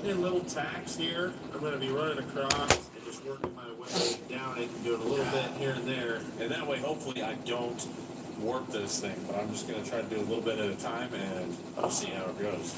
in little tacks here. I'm going to be running across and just working my way down it and doing a little bit here and there. And that way, hopefully, I don't warp this thing. But I'm just going to try to do a little bit at a time, and we'll see how it goes.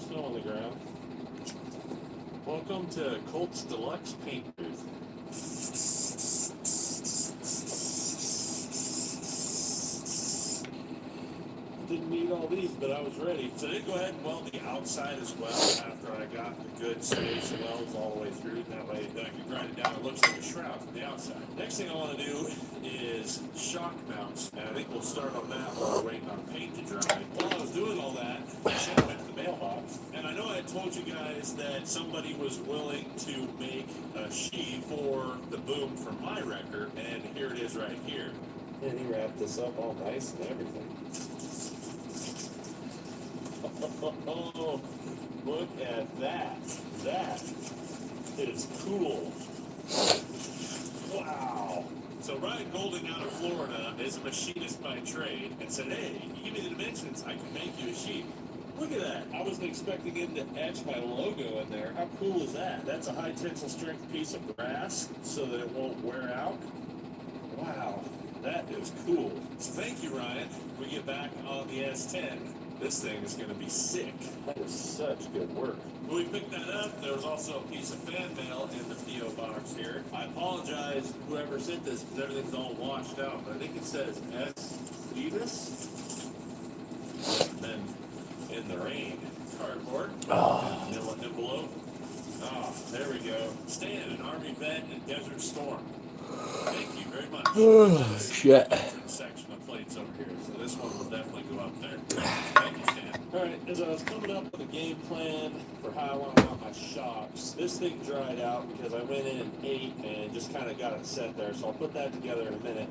Snow on the ground. Welcome to Colt's Deluxe Paint Booth. Didn't need all these, but I was ready. So I did go ahead and weld the outside as well after I got the good space of welds all the way through. That way I can grind it down. It looks like a shroud from the outside. Next thing I want to do is shock mounts. And I think we'll start on that while we're waiting on paint to dry. While I was doing all that, I went to the mailbox. And I know I told you guys that somebody was willing to make a sheet for the boom for my wrecker. And here it is right here. And he wrapped this up all nice and everything. Oh, look at that. That is cool. Wow. So Ryan Golding out of Florida is a machinist by trade and said, hey, you give me the dimensions, I can make you a sheet. Look at that. I wasn't expecting him to etch my logo in there. How cool is that? That's a high tensile strength piece of brass so that it won't wear out. Wow, that is cool. So thank you, Ryan. We get back on the S10. This thing is going to be sick. That is such good work. When we picked that up, there was also a piece of fan mail in the P.O. box here. I apologize, whoever sent this, because everything's all washed out. But I think it says S. Davis. And then in the rain, cardboard. Manila envelope. Oh, there we go. Stan, an Army vet in Desert Storm. Thank you very much. Oh, shit. Section of plates over here, so this one will definitely go up there. Thank you, Stan. All right, as I was coming up with a game plan for how I want to mount my shocks, this thing dried out because I went in and ate and just kind of got it set there. So I'll put that together in a minute.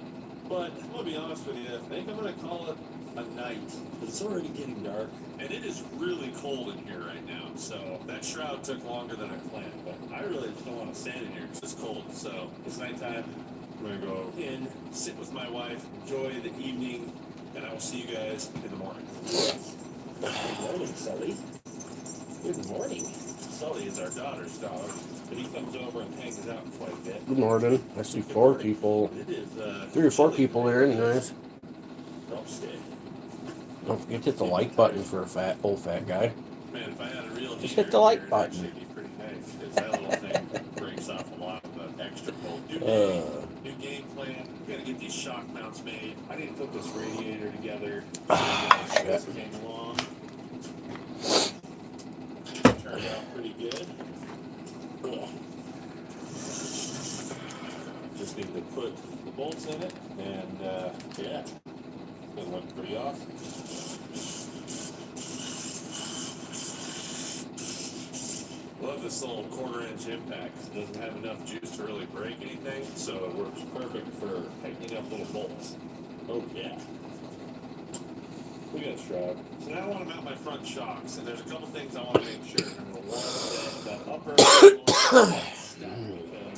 But I'm going to be honest with you, I think I'm going to call it a night. It's already getting dark, and it is really cold in here right now. So that shroud took longer than I planned, but I really just don't want to stand in here because it's cold. So it's nighttime. I'm going to go in, sit with my wife, enjoy the evening, and I will see you guys in the morning. Good morning, Sully. Good morning. Sully is our daughter's dog, but he comes over and hangs out quite a bit. Good morning. I see 4 people. It is, 3 or 4 people there, anyways. Don't stay. Don't forget to hit the like button for a old fat guy. Man, if I had a real Just hit the like it'd button. actually be pretty nice, because that little thing breaks off a lot of the extra cold. New game plan. We gotta get these shock mounts made. I need to put this radiator together. This came along. Turned out pretty good. Ugh. Just need to put the bolts in it, and yeah, it's gonna look pretty awesome. Love this little 1/4-inch impact. It doesn't have enough juice to really break anything, so it works perfect for tightening up little bolts. Oh yeah. Look at that shroud. So now I want to mount my front shocks, and there's a couple things I want to make sure. Number one, that upper because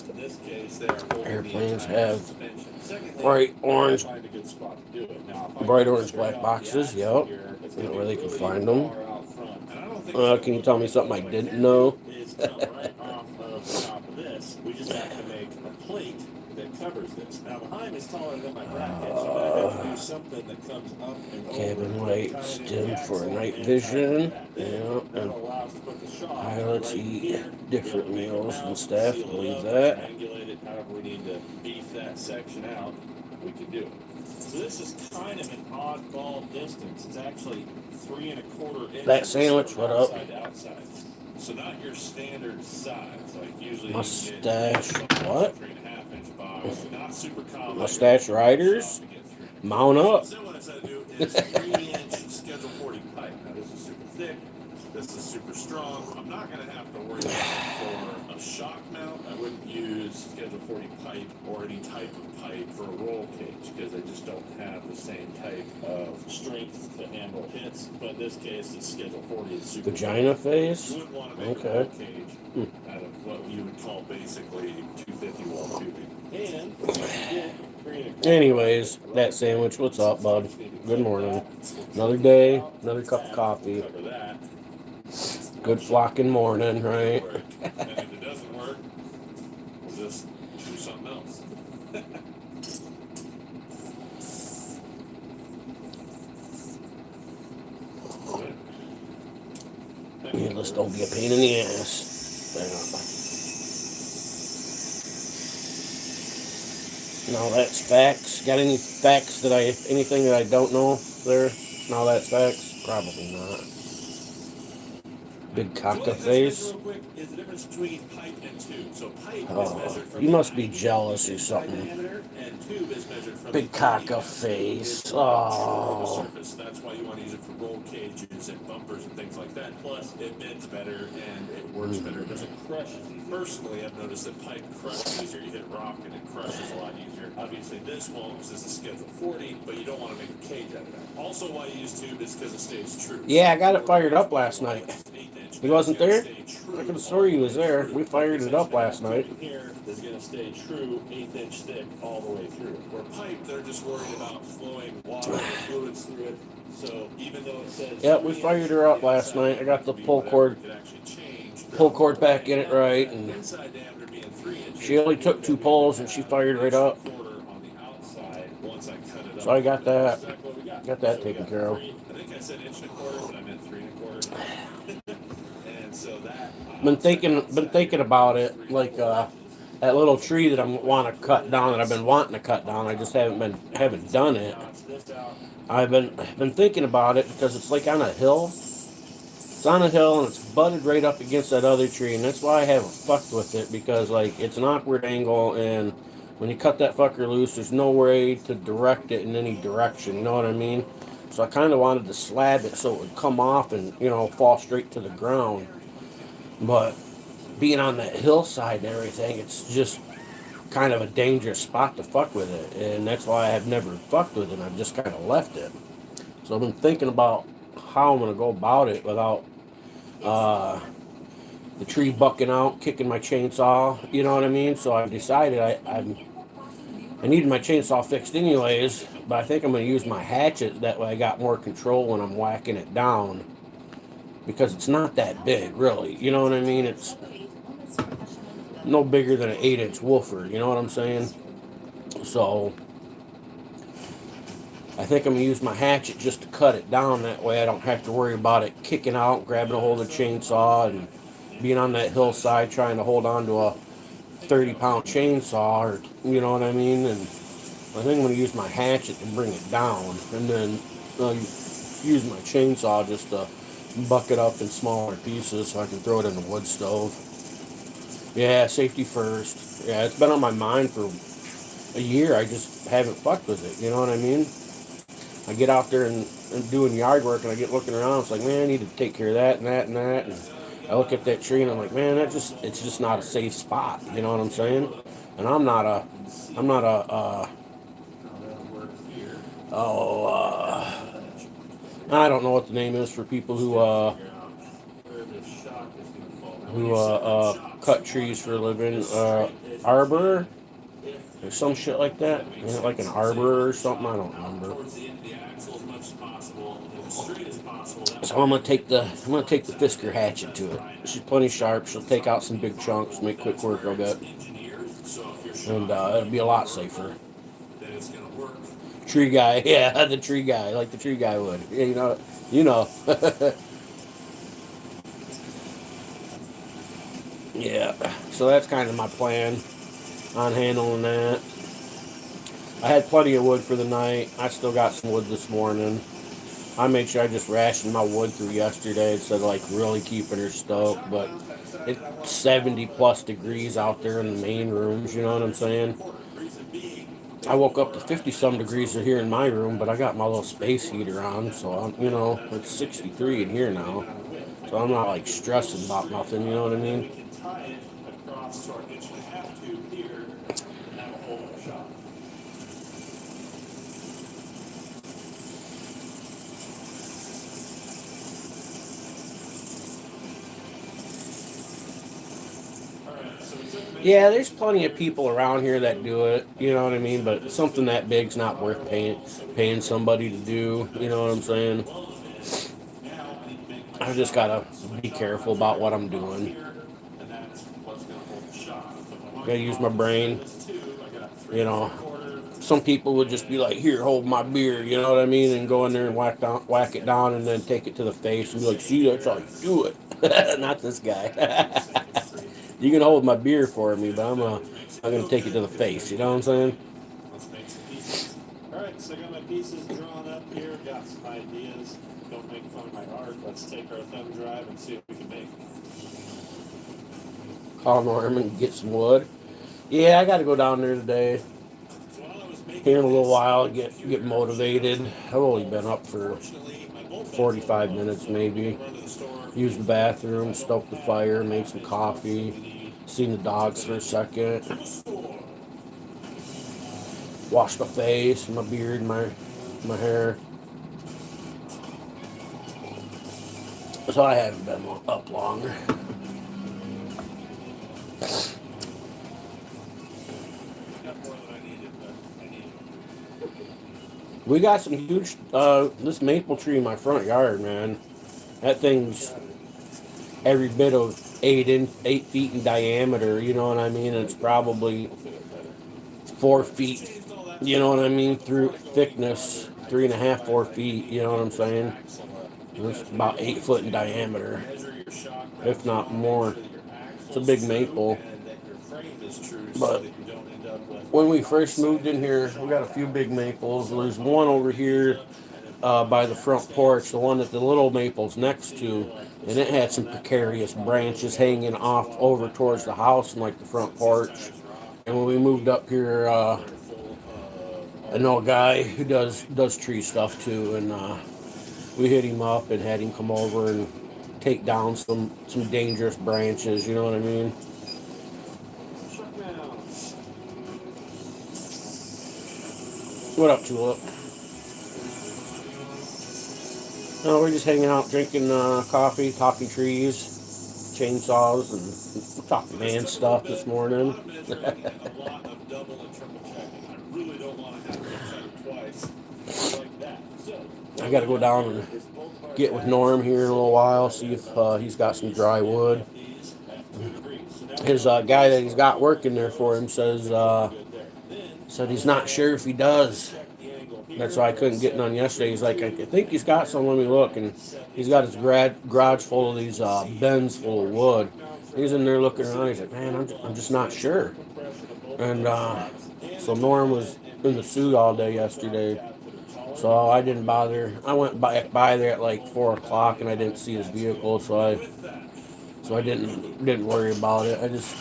in this case, they are holding Airplanes the entire have suspension. Secondly, bright orange, find a good spot to do it. Now, if I bright go orange straight black off boxes. the Yep. axle here, it's You gonna know be where they can really find them. far out front. And I don't think Can you tell me something I didn't know? Is come right off of the top of this. We just have to make a plate that covers this. Now behind is taller than my bracket, so I have to do something that comes up and Cabin over. lights dim for night vision. Yeah, and That'll allow us to put the shock pilots right eat here. different Be able to meals make it than out, staff. seal it Believe up, that. triangulate it, however we need to beef that section out, we can do it. So this is kind of an oddball distance. It's actually 3 1/4 inches. That sandwich, what up? Outside to outside. So not your standard size, like usually Mustache, you get what? 3.5-inch box. Not super common. Mustache riders, mount up. So what I decided to do is 3-inch Schedule 40 pipe. Now this is super thick. this is super strong. I'm not going to have to worry about it for a shock mount. I wouldn't use Schedule 40 pipe or any type of pipe for a roll cage because they just don't have the same type of strength to handle hits. But in this case, it's Schedule 40. It's super Vagina face? You wouldn't want to make a roll cage out of what you would call basically 250 wall tubing. And Anyways, that sandwich, what's up, bud? Good morning. Another day, another cup of coffee. Good flocking morning, right? And if it doesn't work, we'll just do something else. Yeah, let's don't be a pain in the ass. Now that's facts. Got any facts anything that I don't know there? Now that's facts? Probably not. Big caca face. Real quick is the difference between pipe and tube. So pipe is Oh, measured from you must be jealous or something. diameter, and tube is measured from Big the caca face. Oh. surface. That's why you want to use it for roll cages and bumpers and things like that. Plus, it bends better and it works better. It doesn't crush. Personally, I've noticed that pipe crushes easier. You hit rock and it crushes a lot easier. Obviously, this won't because this is Schedule 40, but you don't want to make a cage out of that. Also, why you use tube is because it stays true. Yeah, I got it fired up last night. He wasn't there? I could have swore he was there. We fired it up last night. Here is going to stay true, 1/8 inch thick all the way through. Where pipe, they're just worried about flowing water and fluids through it. So even though it says Yep, we fired her up last night. I got the pull cord back in it right, and she only took 2 pulls and she fired right up. So I got that taken care of. I think I said 1.25 inches, but I meant 3.25. And so that Been thinking about it, like that little tree that I want to cut down, that I've been wanting to cut down. I just haven't done it. I've been thinking about it because it's like on a hill. It's on a hill and it's butted right up against that other tree, and that's why I haven't fucked with it, because like it's an awkward angle, and when you cut that fucker loose, there's no way to direct it in any direction. You know what I mean? So I kind of wanted to slab it so it would come off and, you know, fall straight to the ground. But being on that hillside and everything, it's just kind of a dangerous spot to fuck with it. And that's why I've never fucked with it. I've just kind of left it. So I've been thinking about how I'm going to go about it without the tree bucking out, kicking my chainsaw. You know what I mean? So I decided I needed my chainsaw fixed anyways, but I think I'm going to use my hatchet. That way I got more control when I'm whacking it down, because it's not that big, really. You know what I mean? It's no bigger than an 8-inch woofer. You know what I'm saying? So I think I'm going to use my hatchet just to cut it down. That way I don't have to worry about it kicking out, grabbing a hold of the chainsaw, and being on that hillside trying to hold on to a 30-pound chainsaw, or you know what I mean. And I think I'm going to use my hatchet to bring it down, and then use my chainsaw just to buck it up in smaller pieces so I can throw it in the wood stove. Yeah, safety first. Yeah, it's been on my mind for a year. I just haven't fucked with it. You know what I mean? I get out there and doing yard work, and I get looking around. It's like, man, I need to take care of that and that and that. And I look at that tree and I'm like, man, it's just not a safe spot. You know what I'm saying? And I'm not a I don't know what the name is for people who cut trees for a living. Arbor or some shit like that. You know, like an arbor or something. I don't remember. So I'm gonna take the Fisker hatchet to it. She's plenty sharp. She'll take out some big chunks, make quick work of it, and it'll be a lot safer. Tree guy, yeah, the tree guy, like the tree guy would. Yeah, you know. Yeah. So that's kind of my plan on handling that. I had plenty of wood for the night. I still got some wood this morning. I made sure I just rationed my wood through yesterday instead of like really keeping her stoked. But it's 70 plus degrees out there in the main rooms, you know what I'm saying? I woke up to 50 some degrees here in my room, but I got my little space heater on, so it's 63 in here now. So I'm not like stressing about nothing, you know what I mean? We can tie it across to our inch and a half tube here and have a whole other shot. Yeah, there's plenty of people around here that do it, you know what I mean? But something that big's not worth paying somebody to do, you know what I'm saying? I just gotta be careful about what I'm doing. Gotta use my brain, you know. Some people would just be like, "Here, hold my beer," you know what I mean, and go in there and whack it down, and then take it to the face and be like, "See, that's how you do it." Not this guy. You can hold my beer for me, but I'm gonna take it to the face. You know what I'm saying? Let's make some pieces. All right, so I got my pieces drawn up here. Got some ideas. Don't make fun of my art. Let's take our thumb drive and see what we can make. Call Norman and get some wood. Yeah, I got to go down there today. Here in a little while, get motivated. I've only been up for 45 minutes maybe. Used the bathroom, stoked the fire, made some coffee, seen the dogs for a second. Washed my face, my beard, my hair. So I haven't been up long. We got some huge, this maple tree in my front yard, man. That thing's every bit of 8 feet in diameter, you know what I mean? And it's probably 4 feet, you know what I mean, through thickness, 3.5, 4 feet, you know what I'm saying? And it's about 8 foot in diameter, if not more. It's a big maple. But when we first moved in here, we got a few big maples. There's one over here by the front porch, the one that the little maple's next to, and it had some precarious branches hanging off over towards the house and like the front porch. And when we moved up here, I know a guy who does tree stuff too, and we hit him up and had him come over and take down some dangerous branches. You know what I mean? What up, Tulip? No, we're just hanging out, drinking coffee, talking trees, chainsaws, and talking man stuff this morning. I got to go down and get with Norm here in a little while, see if he's got some dry wood. His guy that he's got working there for him said he's not sure if he does. That's why I couldn't get none yesterday. He's like, I think he's got some. Let me look. And he's got his garage full of these bins full of wood. He's in there looking around. He's like, man, I'm just not sure. And so Norm was in the suit all day yesterday. So I didn't bother. I went by there at like 4 o'clock and I didn't see his vehicle. So I didn't worry about it. I just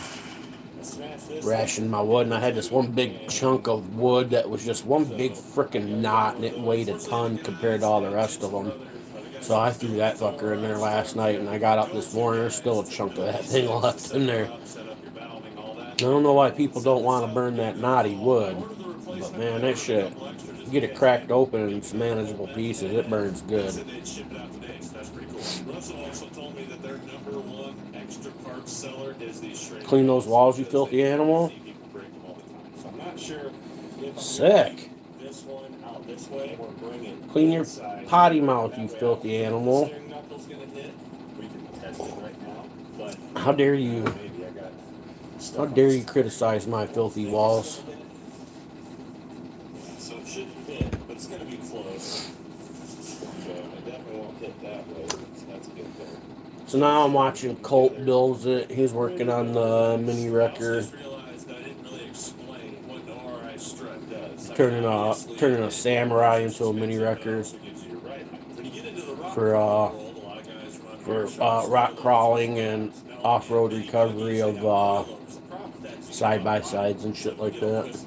rationed my wood, and I had this one big chunk of wood that was just one big freaking knot, and it weighed a ton compared to all the rest of them. So I threw that fucker in there last night, and I got up this morning. There's still a chunk of that thing left in there. I don't know why people don't want to burn that knotty wood, but man, that shit, you get it cracked open in some manageable pieces, it burns good. Clean those walls, you filthy animal. Sick. Clean your potty mouth, you filthy animal. How dare you? How dare you criticize my filthy walls? So it shouldn't hit, but it's going to be close. So I definitely won't hit that way. So that's a good thing. So now I'm watching Colt builds it. He's working on the mini wrecker. Turning a samurai into a mini wrecker for rock crawling and off-road recovery of side by sides and shit like that.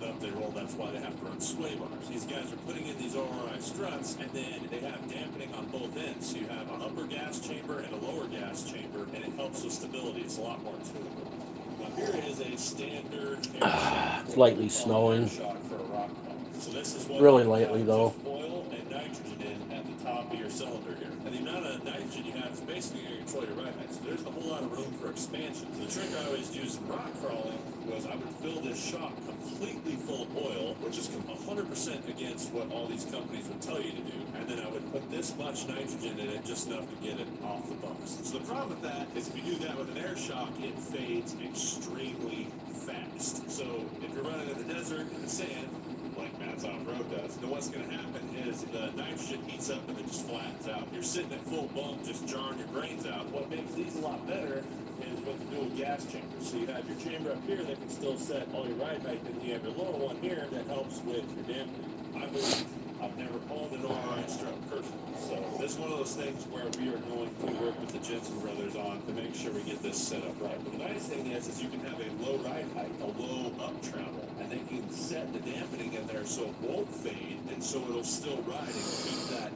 on sway bars. These guys are putting in these ORI struts, and then they have dampening on both ends. So you have an upper gas chamber and a lower gas chamber, and it helps with stability. It's a lot more tunable. Now here is a standard It's lightly snowing. shock for a rock crawl. So this is what Really lightly though. oil and nitrogen in at the top of your cylinder here. And the amount of nitrogen you have is basically going to control your ride height. So there's a whole lot of room for expansion. So the trick I always used in rock crawling was I would fill this shock completely full of oil, which is 100% against what all these companies would tell you to do. And then I would put this much nitrogen in it, just enough to get it off the bumps. So the problem with that is if you do that with an air shock, it fades extremely fast. So if you're running in the desert, in the sand, like Matt's off-road does, then what's going to happen is the nitrogen heats up and it just flattens out. You're sitting at full bump, just jarring your brains out. What makes these a lot better is with the dual gas chambers. So you have your chamber up here that can still set all your ride height, and you have your lower one here that helps with your dampening. I believe I've never owned an ORI strut personally. So this is one of those things where we are going to work with the Jensen brothers on to make sure we get this set up right. But the nice thing is you can have a low ride height, a low up travel, and they can set the dampening in there so it won't fade, and so it'll still ride and keep that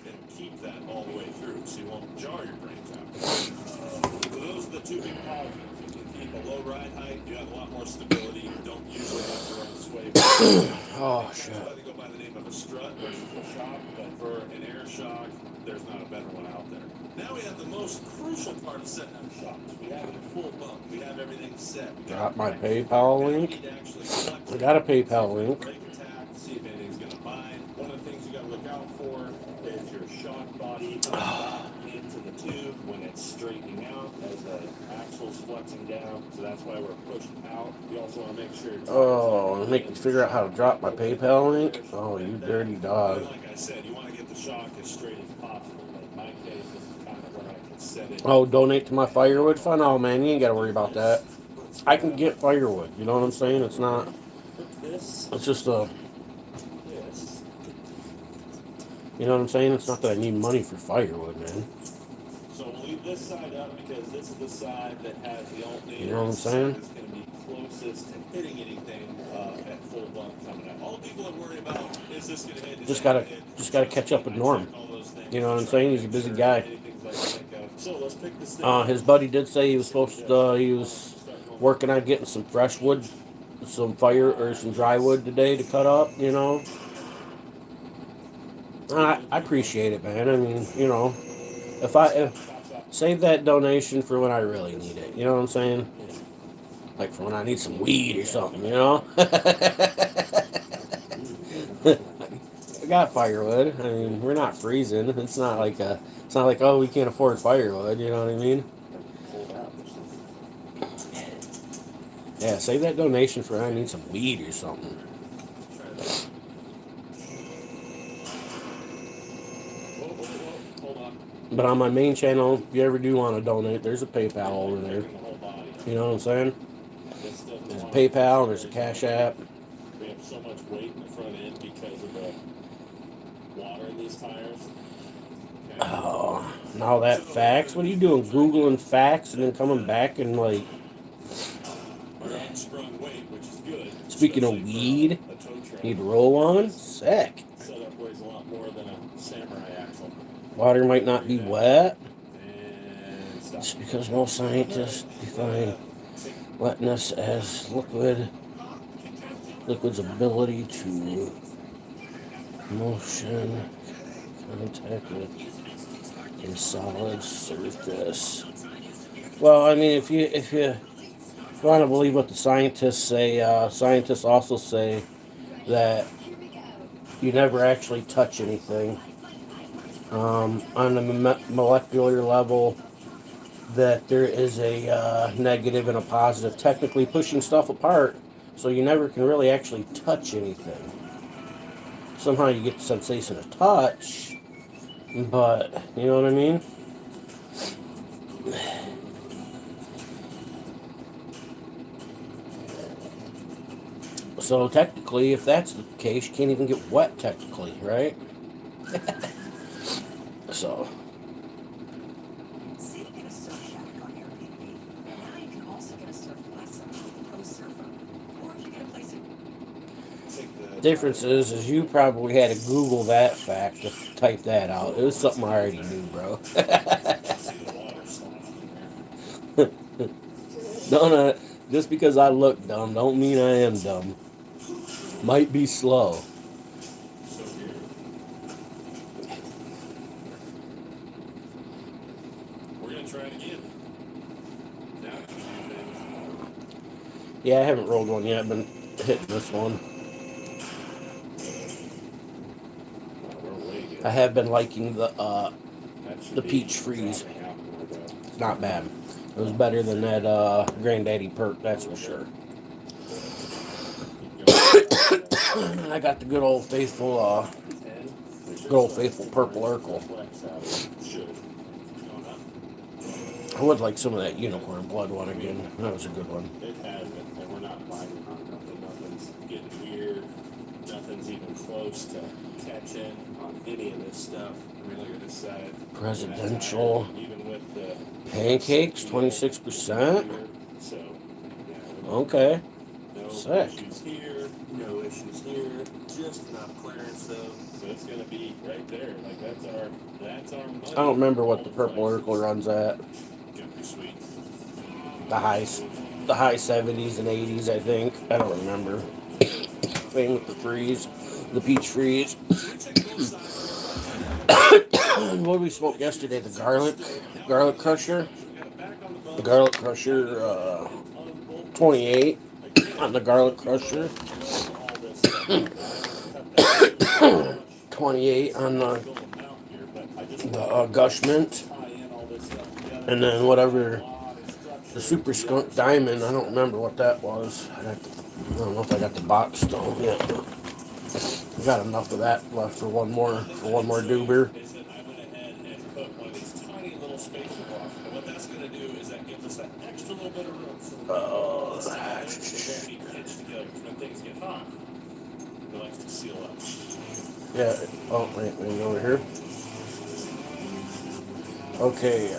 and keep that all the way through, so you won't jar your brains out. So those are the two big positives. You can keep a low ride height, you have a lot more stability, you don't usually have to run sway. Oh shit. That's why they go by the name of a strut versus a shock, but for an air shock, there's not a better one out there. Now we have the most crucial part of setting up shocks. We have it in full bump. We have everything set. Got my PayPal link. I got a PayPal link. Brake attack, see if anything's going to bind. One of the things you got to look out for is your shock body into the tube when it's straightening out as the axle's flexing down. So that's why we're pushing out. You also want to make sure. Oh, make me figure out how to drop my PayPal link. Oh, you dirty dog. Like I said, you want to get the shock as straight as possible. In my case, this is kind of where I can set it. Oh, donate to my firewood fund? Oh man, you ain't gotta worry about that. I can get firewood, you know what I'm saying? It's not, it's just a, you know what I'm saying? It's not that I need money for firewood, man. So we'll leave this side up because this is the side that has the alternator. You know what I'm saying? It's going to be closest to hitting anything at full bump coming out. All people are worried about is this going to hit. Just gotta catch up with Norm. You know what I'm saying? He's a busy guy. So let's pick this thing. His buddy did say he was supposed to, he was working on getting some fresh wood, some fire or some dry wood today to cut up, you know. I appreciate it, man. I mean, you know, if save that donation for when I really need it, you know what I'm saying? Like for when I need some weed or something, you know. I got firewood. I mean, we're not freezing. It's not like oh, we can't afford firewood, you know what I mean? Yeah, save that donation for when I need some weed or something. But on my main channel, if you ever do want to donate, there's a PayPal over there. You know what I'm saying? There's a PayPal, there's a Cash App. We have so much weight in the front end because of the water in these tires. Oh, now that facts? What are you doing? Googling facts and then coming back and like... Speaking of weed, need to roll on? Sick. Setup weighs a lot more than a samurai axle. Water might not be wet. Just because most scientists define wetness as liquid's ability to motion contact with a solid surface. Well, I mean, if you want to believe what the scientists say, scientists also say that you never actually touch anything. On the molecular level, that there is a negative and a positive, technically pushing stuff apart, so you never can really actually touch anything. Somehow you get the sensation of touch, but you know what I mean? So technically, if that's the case, you can't even get wet technically, right? So. Say to get a surf shack on Airbnb. Now you can also get a surf lesson with a pro surfer. Or if you get a place in Difference is you probably had to Google that fact to type that out. It was something I already knew, bro. Don't just because I look dumb, don't mean I am dumb. Might be slow. We're gonna try it again. Yeah, I haven't rolled one yet. I've been hitting this one. I have been liking the peach freeze. It's not bad. It was better than that Granddaddy Perk, that's for sure. I got the good old faithful purple Urkel. I would like some of that unicorn blood one again. That was a good one. It hasn't, and we're not fighting on nothing. Nothing's getting weird. Nothing's even close to catching on any of this stuff. Really gonna decide. Presidential Even with the pancakes, 26%. So, yeah, okay. no Sick. issues here. No issues here. Just enough clearance though. So it's gonna be right there. Like that's our money. I don't remember what the purple Urkel runs at. Gonna be sweet. The high 70s and 80s, I think. I don't remember. Thing with the freeze, the peach freeze. What did we smoke yesterday? The garlic crusher. The garlic crusher, 28 on the garlic crusher. 28 on the Gush Mint. And then whatever, the Super Skunk Diamond, I don't remember what that was. I don't know if I got the box still yet. I got enough of that left for one more doober. Yeah. Oh, wait, let me go over here. Okay,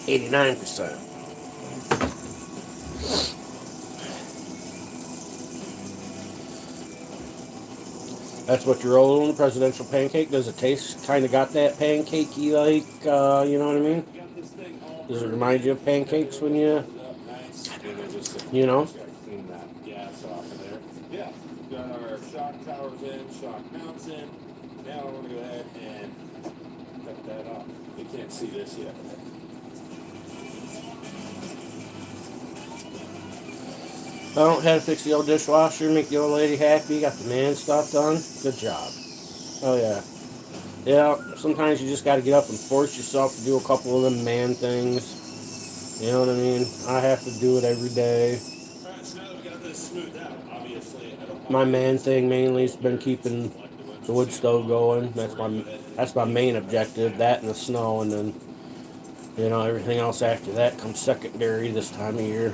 89%. That's what you're rolling, presidential pancake. Does it taste kind of got that pancakey, like, you know what I mean? Does it remind you of pancakes when you know? Yeah, got our shock towers in, shock mounts in. Now I'm going to go ahead and cut that off. You can't see this yet. I don't have to fix the old dishwasher, make the old lady happy, got the man stuff done. Good job. Oh, yeah. Yeah, sometimes you just got to get up and force yourself to do a couple of them man things. You know what I mean? I have to do it every day. Alright, so now that we got this smoothed out, obviously, I don't My man thing mainly has been keeping the wood stove going. That's my main objective. That and the snow, and then everything else after that comes secondary this time of year.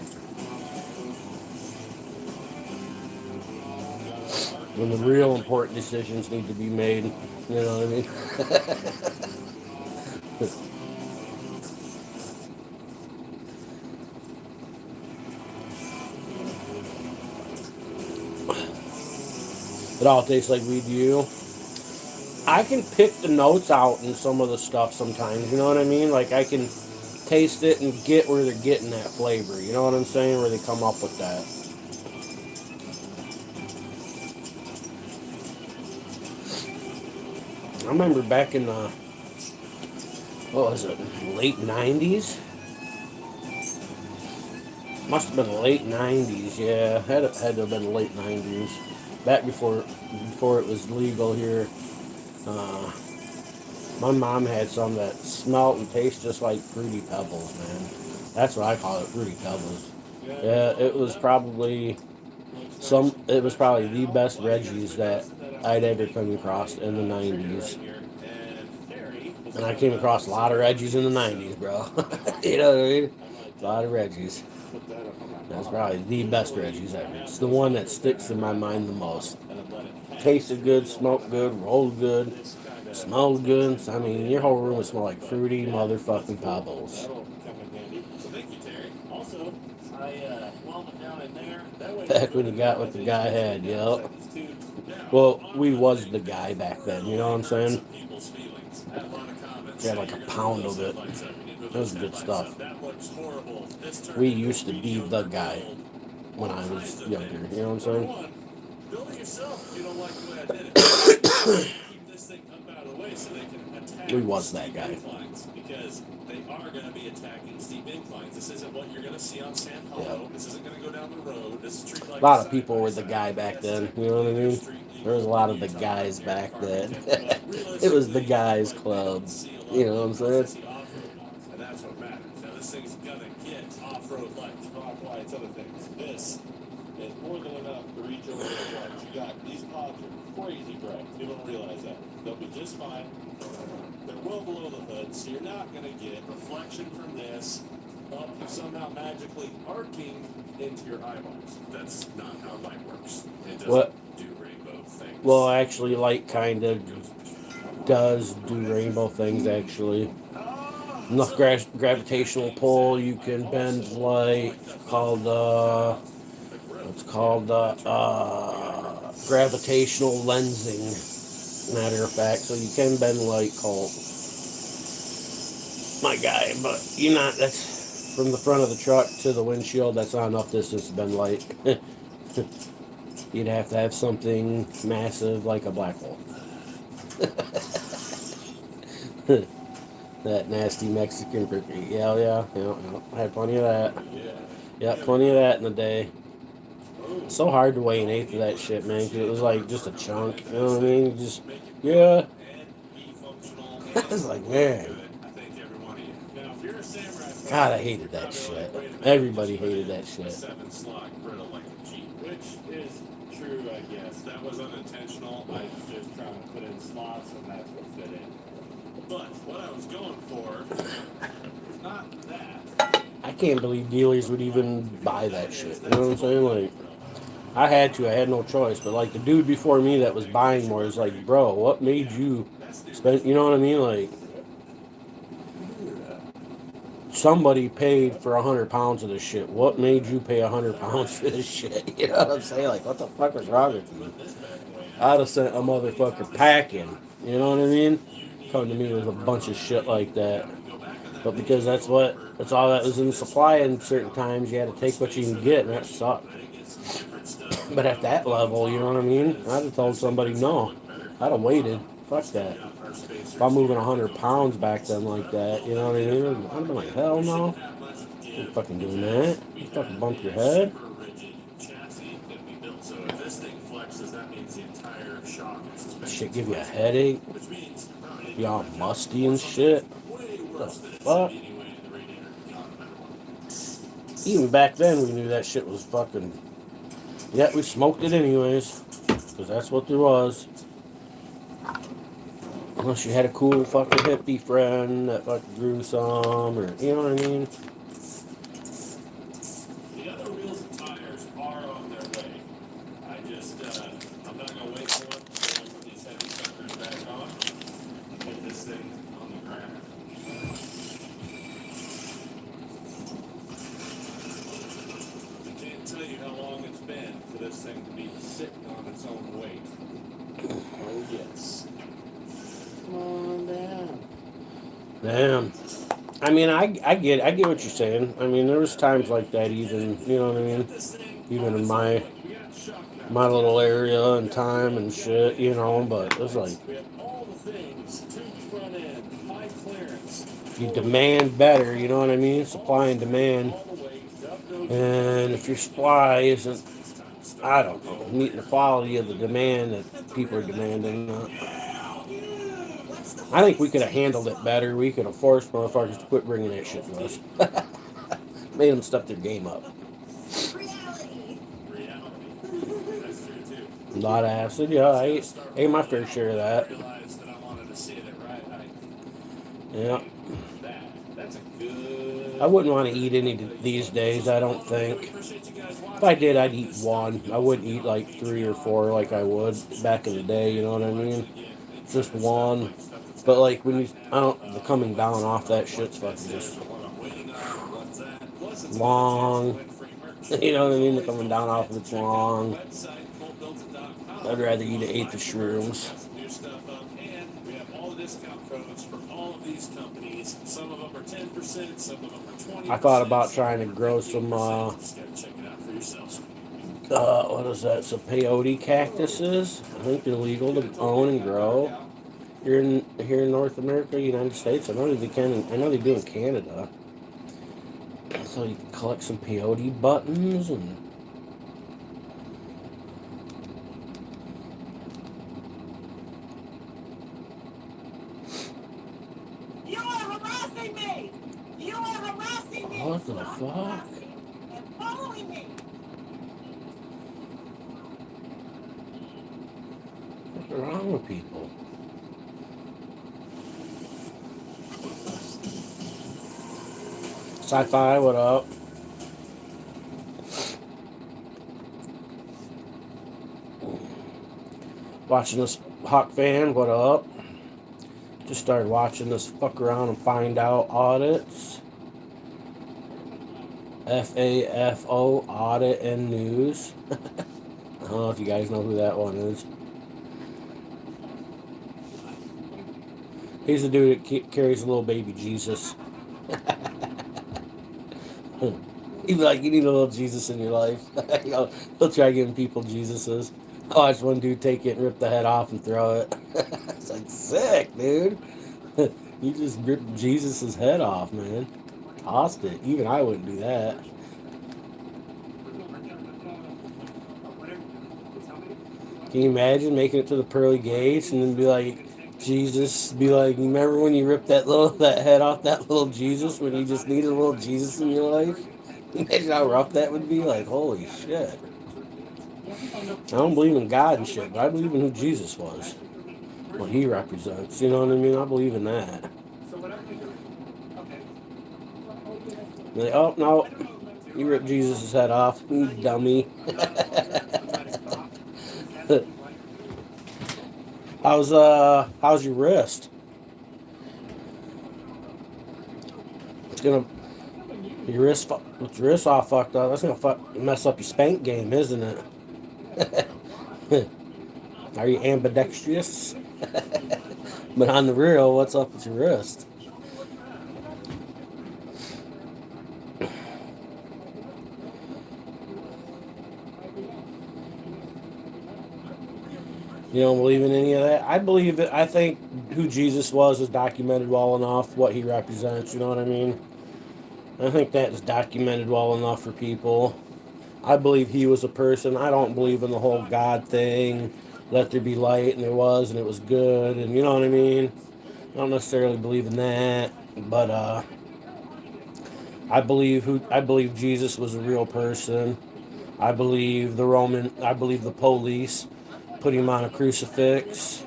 When the real important decisions need to be made, you know what I mean? It all tastes like weed to you. I can pick the notes out in some of the stuff sometimes, you know what I mean? Like I can taste it and get where they're getting that flavor, you know what I'm saying? Where they come up with that. I remember back in the, what was it, late 90s? Must have been the late 90s, yeah. Had to have been the late 90s. Back before it was legal here. My mom had some that smelled and tasted just like Fruity Pebbles, man. That's what I call it, Fruity Pebbles. Yeah, it was probably the best Reggie's that I'd ever come across in the 90s. And I came across a lot of Reggie's in the 90s, bro. You know what I mean? A lot of Reggie's. That's probably the best Reggie's ever. It's the one that sticks in my mind the most. Tasted good, smoked good, rolled good, smelled good. I mean, your whole room would smell like fruity motherfucking Pebbles. Back when you got what the guy had, yep. Well, we was the guy back then, you know what I'm saying? We had like a pound of it. That was good stuff. We used to be the guy when I was younger, you know what I'm saying? Build it yourself if you don't like the way I did it. Keep this thing up out of the way so they can attack We was steep that guy. inclines, because they are going to be attacking steep inclines. This isn't what you're going to see on Sand Hollow. Yeah. This isn't going to go down the road. This is treated like A lot of people were the guy back then, you know what I mean? There was a lot of the Utah, guys Dairy back Farmington, then. but It was the realistically, guys like, club, we don't see a lot you know of what I'm vehicles saying? that see off-road lots, and that's what matters. Now, this thing's going to get off-road lights, rock lights, other things. This is more than enough to reach over the lights. You got these pods are crazy bright. People don't realize that. They'll be just fine. They're well below the hood, so you're not going to get reflection from this up somehow magically arcing into your eyeballs. That's not how light works. It doesn't do rainbow things. Well, actually, light kind of does do rainbow things, actually. Enough gravitational pull, you can bend light. It's called gravitational lensing, matter of fact. So you can bend light, Colt. My guy, but you're not, that's from the front of the truck to the windshield, that's not enough distance to bend light. You'd have to have something massive like a black hole. That nasty Mexican cookie. Yeah. I had plenty of that. Yeah, plenty of that in the day. So hard to weigh an eighth of that shit, man, because it was like just a chunk. You know what I mean? Just, yeah. I was like, man. God, I hated that shit. Everybody hated that shit. Which is true, I guess. That was unintentional. I was just trying to put in slots, and that's what fit in. But what I was going for, not that. I can't believe dealers would even buy that shit. You know what I'm saying? Like, I had no choice. But like the dude before me that was buying more is like, bro, what made you spend? You know what I mean? Like, somebody paid for 100 pounds of this shit. What made you pay 100 pounds for this shit? You know what I'm saying? Like, what the fuck was wrong with you? I'd have sent a motherfucker packing. You know what I mean? Come to me with a bunch of shit like that. But because that's all that was in supply, and certain times you had to take what you can get, and that sucked. But at that level, you know what I mean? I'd have told somebody no. I'd have waited. Fuck that. If I'm moving 100 pounds back then like that, you know what I mean? I'd have been like, hell no. I'm fucking doing that. You fucking bump your head. Shit give you a headache. You all musty and shit. What the fuck? Even back then, we knew that shit was fucking. Yeah, we smoked it anyways. Because that's what there was. Unless you had a cool fucking hippie friend that fucking grew some, or, you know what I mean? The other wheels and tires are on their way. I'm not going to wait for it. I'm going to put these heavy suckers back on and get this thing on the ground. I can't tell you how long it's been for this thing to be sitting on its own weight. Oh, yes. Come on down. Damn. I mean, I get what you're saying. I mean, there was times like that even, you know what I mean? Even in my little area and time and shit, you know, but it was like, you demand better, you know what I mean? Supply and demand. And if your supply isn't, I don't know, meeting the quality of the demand that people are demanding, I think we could have handled it better. We could have forced motherfuckers to quit bringing that shit to us. Made them step their game up. A lot of acid, yeah. I ate my fair share of that. Yeah. I wouldn't want to eat any these days, I don't think. If I did, I'd eat one. I wouldn't eat like 3 or 4 like I would back in the day, you know what I mean? Just one. But like when the coming down off that shit's fucking just long. You know what I mean? They're coming down off of its long. I'd rather eat an eighth of shrooms. New stuff up, and we have all the discount codes for all of these companies. Some of them are 10%, some of them are 20%. I thought about trying to grow some, Just gotta check it out for yourself. what is that? Some peyote cactuses. I think they're legal to own and grow here in North America, United States. I know they can. I know they do in Canada. So you can collect some peyote buttons and. You are harassing me! You are harassing me! What the Stop fuck? harassing and following me! What's wrong with people? Sci-fi, what up? Watching this Hawk fan, what up? Just started watching this fuck around and find out audits. FAFO, audit and news. I don't know if you guys know who that one is. He's the dude that carries a little baby Jesus. He'd be like, you need a little Jesus in your life. He'll try giving people Jesuses. I watched one dude take it and rip the head off and throw it. It's like, sick, dude. You just ripped Jesus' head off, man. Tossed it. Even I wouldn't do that. Can you imagine making it to the pearly gates and then be like, Jesus, be like, remember when you ripped that head off that little Jesus when you just needed a little Jesus in your life? Imagine how rough that would be. Like, holy shit. I don't believe in God and shit, but I believe in who Jesus was. What he represents. You know what I mean? I believe in that. Like, oh, no. You ripped Jesus' head off. You dummy. How's your wrist? It's gonna... Your wrist, with your wrist all fucked up, that's gonna mess up your spank game, isn't it? Are you ambidextrous? But on the real, what's up with your wrist? You don't believe in any of that? I believe it. I think who Jesus was is documented well enough, what he represents, you know what I mean? I think that is documented well enough for people. I believe he was a person. I don't believe in the whole God thing. Let there be light, and there was, and it was good, and you know what I mean? I don't necessarily believe in that, but I believe Jesus was a real person. I believe the police put him on a crucifix,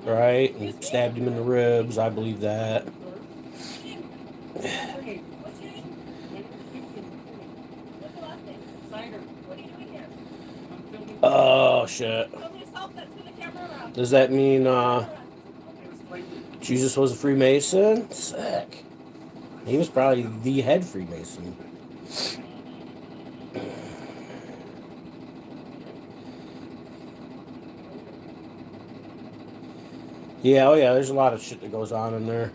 right, and stabbed him in the ribs. I believe that. Oh shit. Does that mean Jesus was a Freemason? Sick. He was probably the head Freemason. Yeah, oh yeah, there's a lot of shit that goes on in there.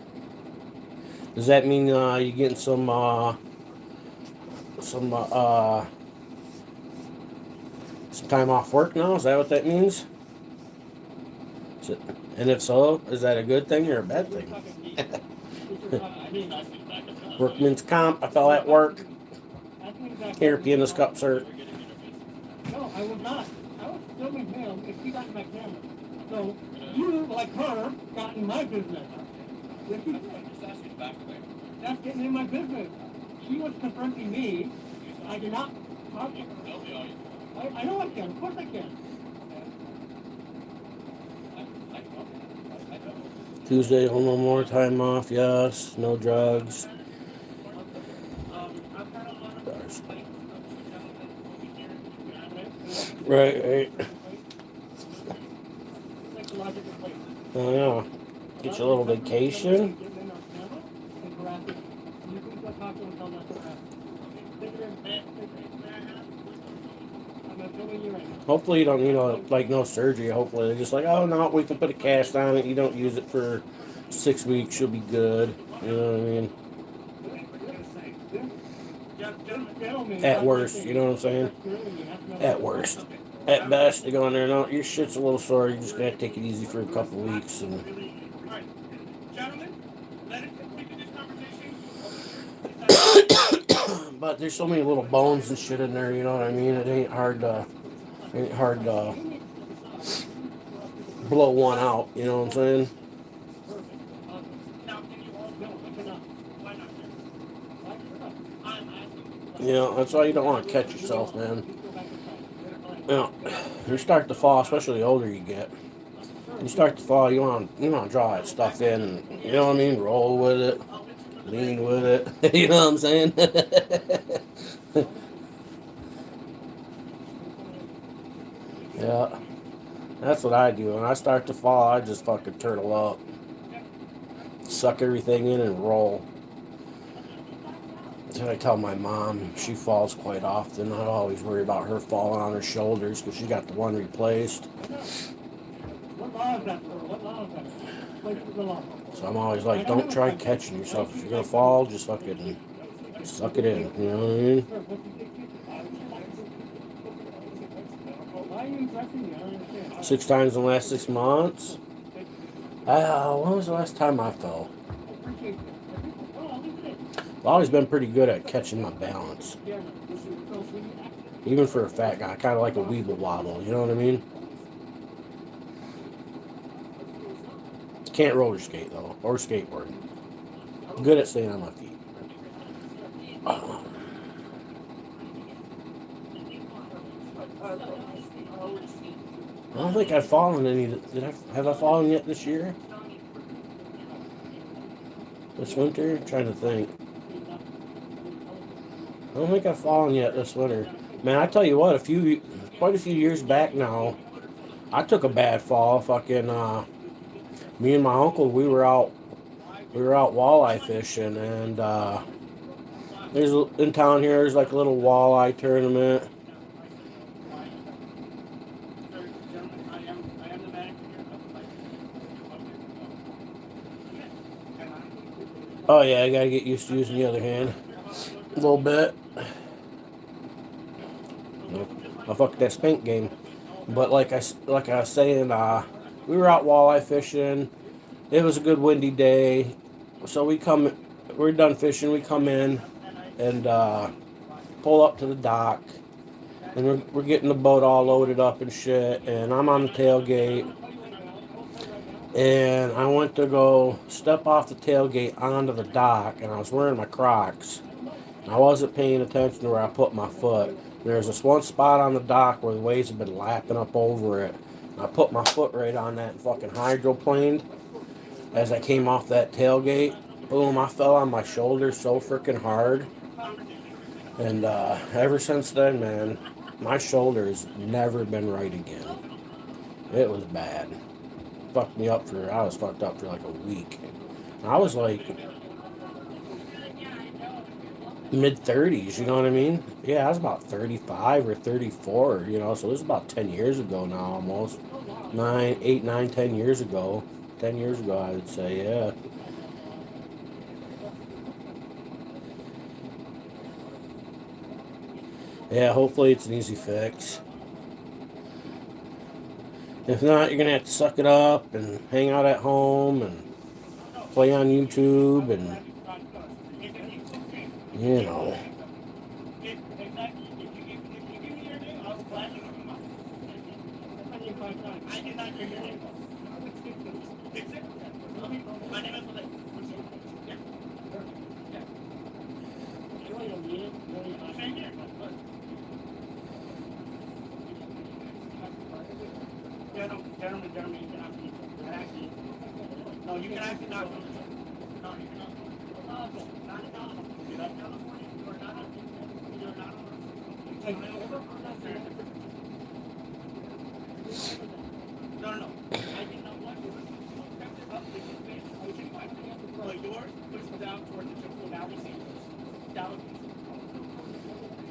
Does that mean you getting some time off work now? Is that what that means? And if so, is that a good thing or a bad thing? Workman's comp, I fell at work. Here, pee in this cup, sir. No, I was not. I was filming him if he got in my camera. So you, like her, got in my business. Yes, you did. That's getting in my business. She was confronting me. I did not talk to her. I know I can. Of course I can. Tuesday, no more time off, yes. No drugs. Right. Oh, yeah. Get you a little vacation. Hopefully you don't need no surgery. Hopefully they're just like, oh no, we can put a cast on it. You don't use it for 6 weeks, you'll be good. You know what I mean? At worst, you know what I'm saying? At worst. At best, they go in there, no, your shit's a little sore. You just gotta take it easy for a couple weeks. And but there's so many little bones and shit in there. You know what I mean? It ain't hard to blow one out. You know what I'm saying? You know, that's why you don't want to catch yourself, man. You know, you start to fall, especially the older you get. You start to fall, you want to draw that stuff in, and, you know what I mean? Roll with it, lean with it. You know what I'm saying? Yeah, that's what I do. When I start to fall, I just fucking turtle up, suck everything in, and roll. So I tell my mom, she falls quite often. I always worry about her falling on her shoulders because she got the one replaced. So I'm always like, don't try catching yourself. If you're gonna fall, just fucking suck it in. You know what I mean? 6 times in the last 6 months. When was the last time I fell? I've always been pretty good at catching my balance. Even for a fat guy, kind of like a weeble wobble. You know what I mean? Can't roller skate though, or skateboard. Good at staying on my feet. I don't think I've fallen any. Have I fallen yet this year? This winter? I'm trying to think. I don't think I've fallen yet this winter. Man, I tell you what, quite a few years back now, I took a bad fall. Fucking, me and my uncle, we were out walleye fishing, and in town here, there's like a little walleye tournament. Oh yeah, I gotta get used to using the other hand a little bit. I fucked that spank game, but like I was saying, we were out walleye fishing. It was a good windy day, so we're done fishing. We come in and pull up to the dock, and we're getting the boat all loaded up and shit. And I'm on the tailgate, and I went to go step off the tailgate onto the dock, and I was wearing my Crocs. I wasn't paying attention to where I put my foot. There's this one spot on the dock where the waves have been lapping up over it. I put my foot right on that and fucking hydroplaned. As I came off that tailgate, boom, I fell on my shoulder so freaking hard. And ever since then, man, my shoulder's never been right again. It was bad. I was fucked up for like a week. I was like mid-30s, you know what I mean? Yeah, I was about 35 or 34, you know, so this is about 10 years ago now almost. 8, 9, 10 years ago. 10 years ago, I would say, yeah. Yeah, hopefully it's an easy fix. If not, you're going to have to suck it up and hang out at home and play on YouTube and, you know. No, you can actually not. No. I did not want to. But yours pushes down towards the Valley Down.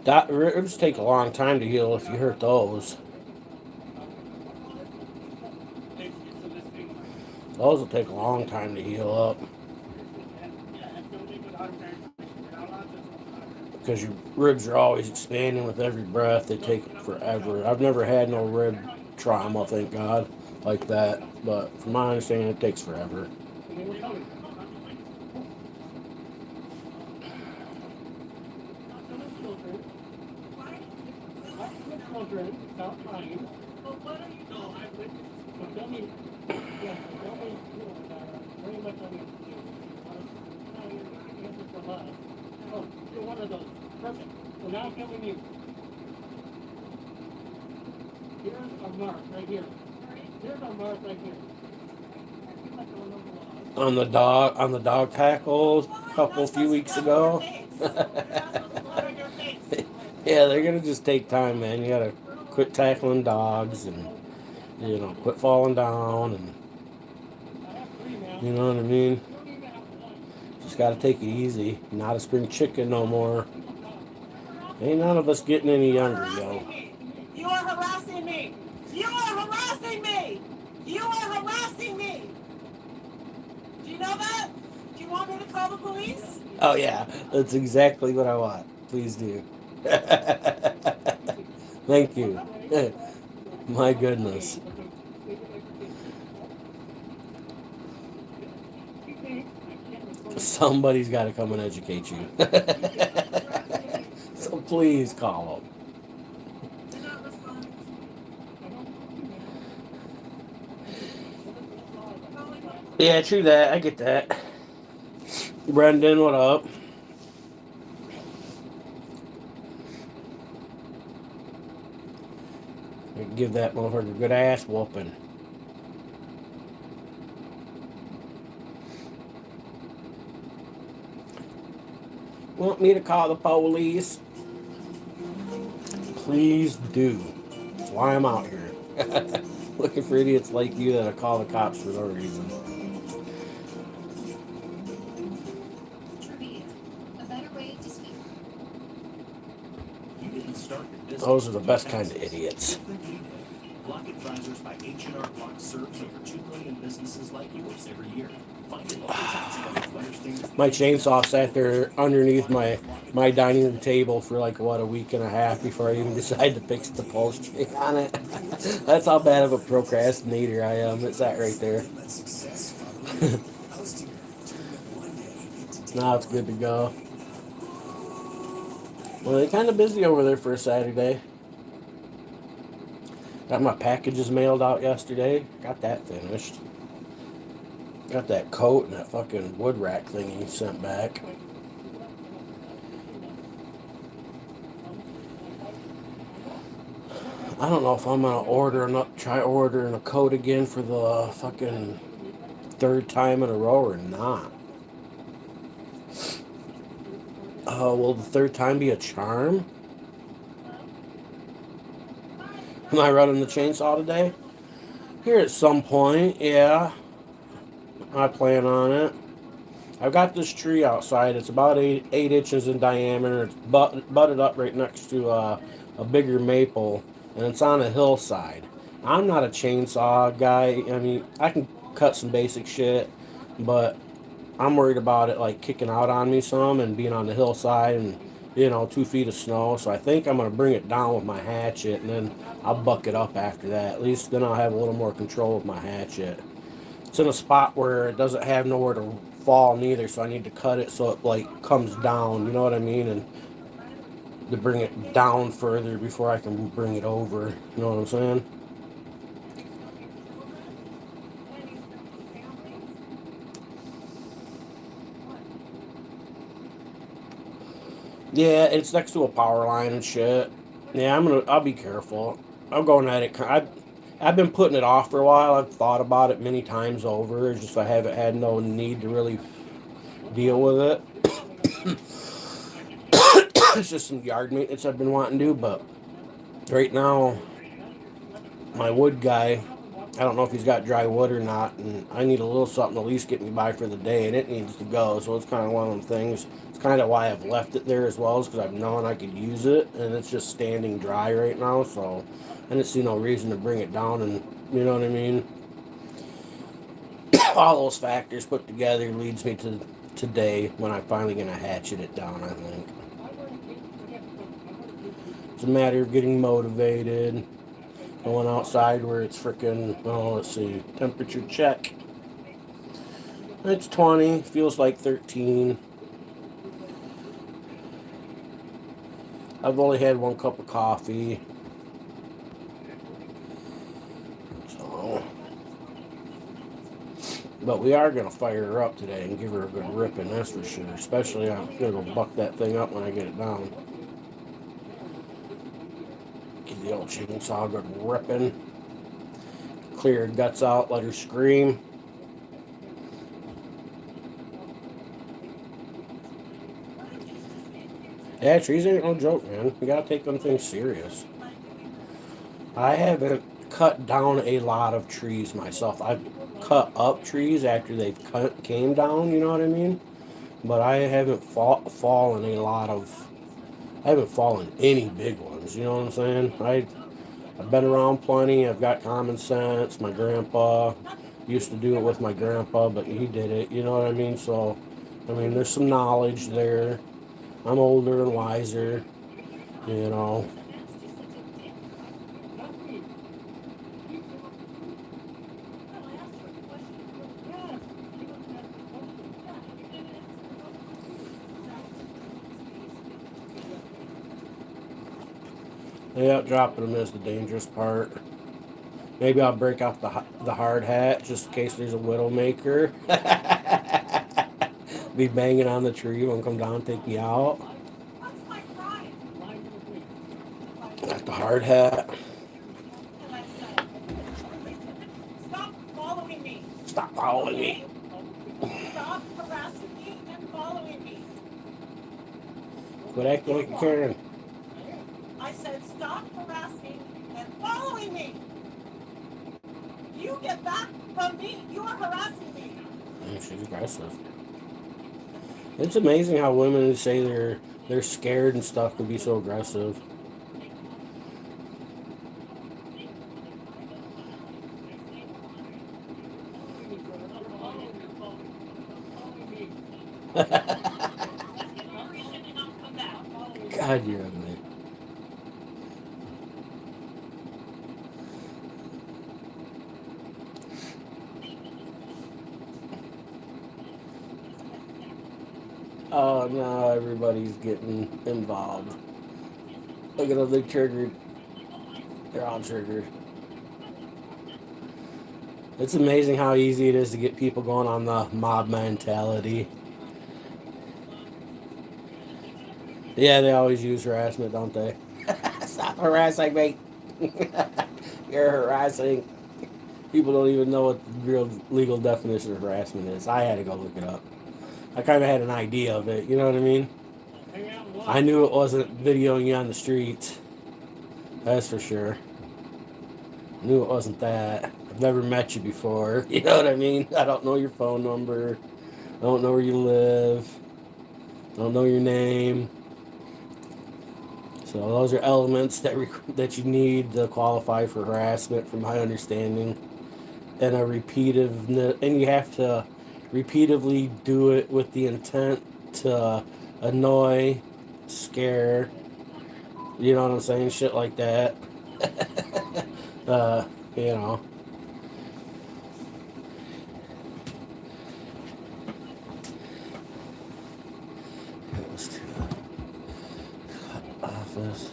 Ribs take a long time to heal if you hurt those. Those will take a long time to heal up. Because your ribs are always expanding with every breath. They take forever. I've never had no rib trauma, thank God, like that. But from my understanding, it takes forever. Stop crying. But what are you doing? But tell me, yes, tell me, very much on your answer for love. Oh, you're one of those. Perfect. So now tell me you. Here's a mark right here. Here's a mark right here. On the dog tackle a few weeks ago. Yeah, they're gonna just take time, man. You gotta quit tackling dogs and quit falling down and you know what I mean. Just gotta take it easy. Not a spring chicken no more. Ain't none of us getting any younger, yo. You are harassing me. You are harassing me. You are harassing me. Do you know that? Do you want me to call the police? Oh yeah, that's exactly what I want. Please do. Thank you. My goodness. Somebody's got to come and educate you. So please call them. Yeah, true that. I get that. Brendan, what up? Give that motherfucker a good ass whooping. Want me to call the police? Please do. That's why I'm out here. Looking for idiots like you that'll call the cops for no reason. Those are the best kind of idiots. Flockin advisors by H&R Block serves over 2 million businesses like yours every year. My chainsaw sat there underneath my dining room table for like a week and a half before I even decided to fix the post string on it. That's how bad of a procrastinator I am. It sat right there. Now it's good to go. Well, they're kind of busy over there for a Saturday. Got my packages mailed out yesterday. Got that finished. Got that coat and that fucking wood rack thing he sent back. I don't know if I'm gonna try ordering a coat again for the fucking third time in a row or not. Will the third time be a charm? Am I running the chainsaw today? Here at some point, yeah. I plan on it. I've got this tree outside. It's about 8 inches in diameter. It's butted up right next to a bigger maple, and it's on a hillside. I'm not a chainsaw guy. I mean, I can cut some basic shit, but I'm worried about it like kicking out on me some and being on the hillside and 2 feet of snow. So I think I'm gonna bring it down with my hatchet, and then I'll buck it up after that. At least then I'll have a little more control with my hatchet. It's in a spot where it doesn't have nowhere to fall neither, so I need to cut it so it like comes down, you know what I mean, and to bring it down further before I can bring it over, you know what I'm saying? Yeah, it's next to a power line and shit. Yeah, I'll be careful. I'm going at it. I've been putting it off for a while. I've thought about it many times over. It's just I haven't had no need to really deal with it. It's just some yard maintenance I've been wanting to do, but right now, my wood guy I don't know if he's got dry wood or not, and I need a little something to at least get me by for the day, and it needs to go. So it's kind of one of them things. It's kind of why I've left it there as well, is because I've known I could use it, and it's just standing dry right now. So I didn't see no reason to bring it down, and you know what I mean. All those factors put together leads me to today when I'm finally gonna hatchet it down. I think it's a matter of getting motivated. Going outside where it's freaking, oh, let's see, temperature check. It's 20, feels like 13. I've only had 1 cup of coffee. So, but we are going to fire her up today and give her a good ripping, that's for sure. Especially, I'm going to go buck that thing up when I get it down. Give the old chainsaw a good ripping. Clear her guts out, let her scream. Yeah, trees ain't no joke, man. You gotta take them things serious. I haven't cut down a lot of trees myself. I've cut up trees after they've came down, you know what I mean? But I haven't fallen a lot of. I haven't fallen any big ones, you know what I'm saying? I've been around plenty. I've got common sense. My grandpa used to do it with my grandpa, but he did it, you know what I mean? So, I mean, there's some knowledge there. I'm older and wiser, you know. Yeah, dropping them is the dangerous part. Maybe I'll break out the hard hat just in case there's a widowmaker. Be banging on the tree when I come down and take me out. What's my crime? Got the hard hat. Stop following me. Stop following me. Stop harassing me and following me. Quit acting like a Karen. I said stop harassing and following me. You get back from me. You are harassing me. She's aggressive. It's amazing how women who say they're scared and stuff can be so aggressive. God, you're ugly. Oh, now everybody's getting involved. Look at them, they triggered. They're all triggered. It's amazing how easy it is to get people going on the mob mentality. Yeah, they always use harassment, don't they? Stop harassing me. You're harassing. People don't even know what the real legal definition of harassment is. I had to go look it up. I kind of had an idea of it, you know what I mean? I knew it wasn't videoing you on the streets. That's for sure. I knew it wasn't that. I've never met you before. You know what I mean? I don't know your phone number. I don't know where you live. I don't know your name. So those are elements that you need to qualify for harassment, from my understanding. And and you have to repeatedly do it with the intent to annoy, scare, you know what I'm saying? Shit like that. You know. Let's do office.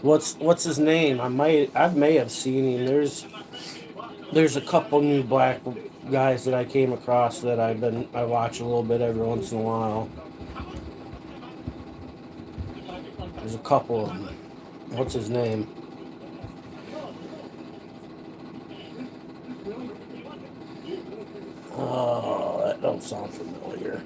What's his name? I may have seen him. There's a couple new black guys that I came across that I watch a little bit every once in a while. There's a couple of them. What's his name? Oh, that don't sound familiar.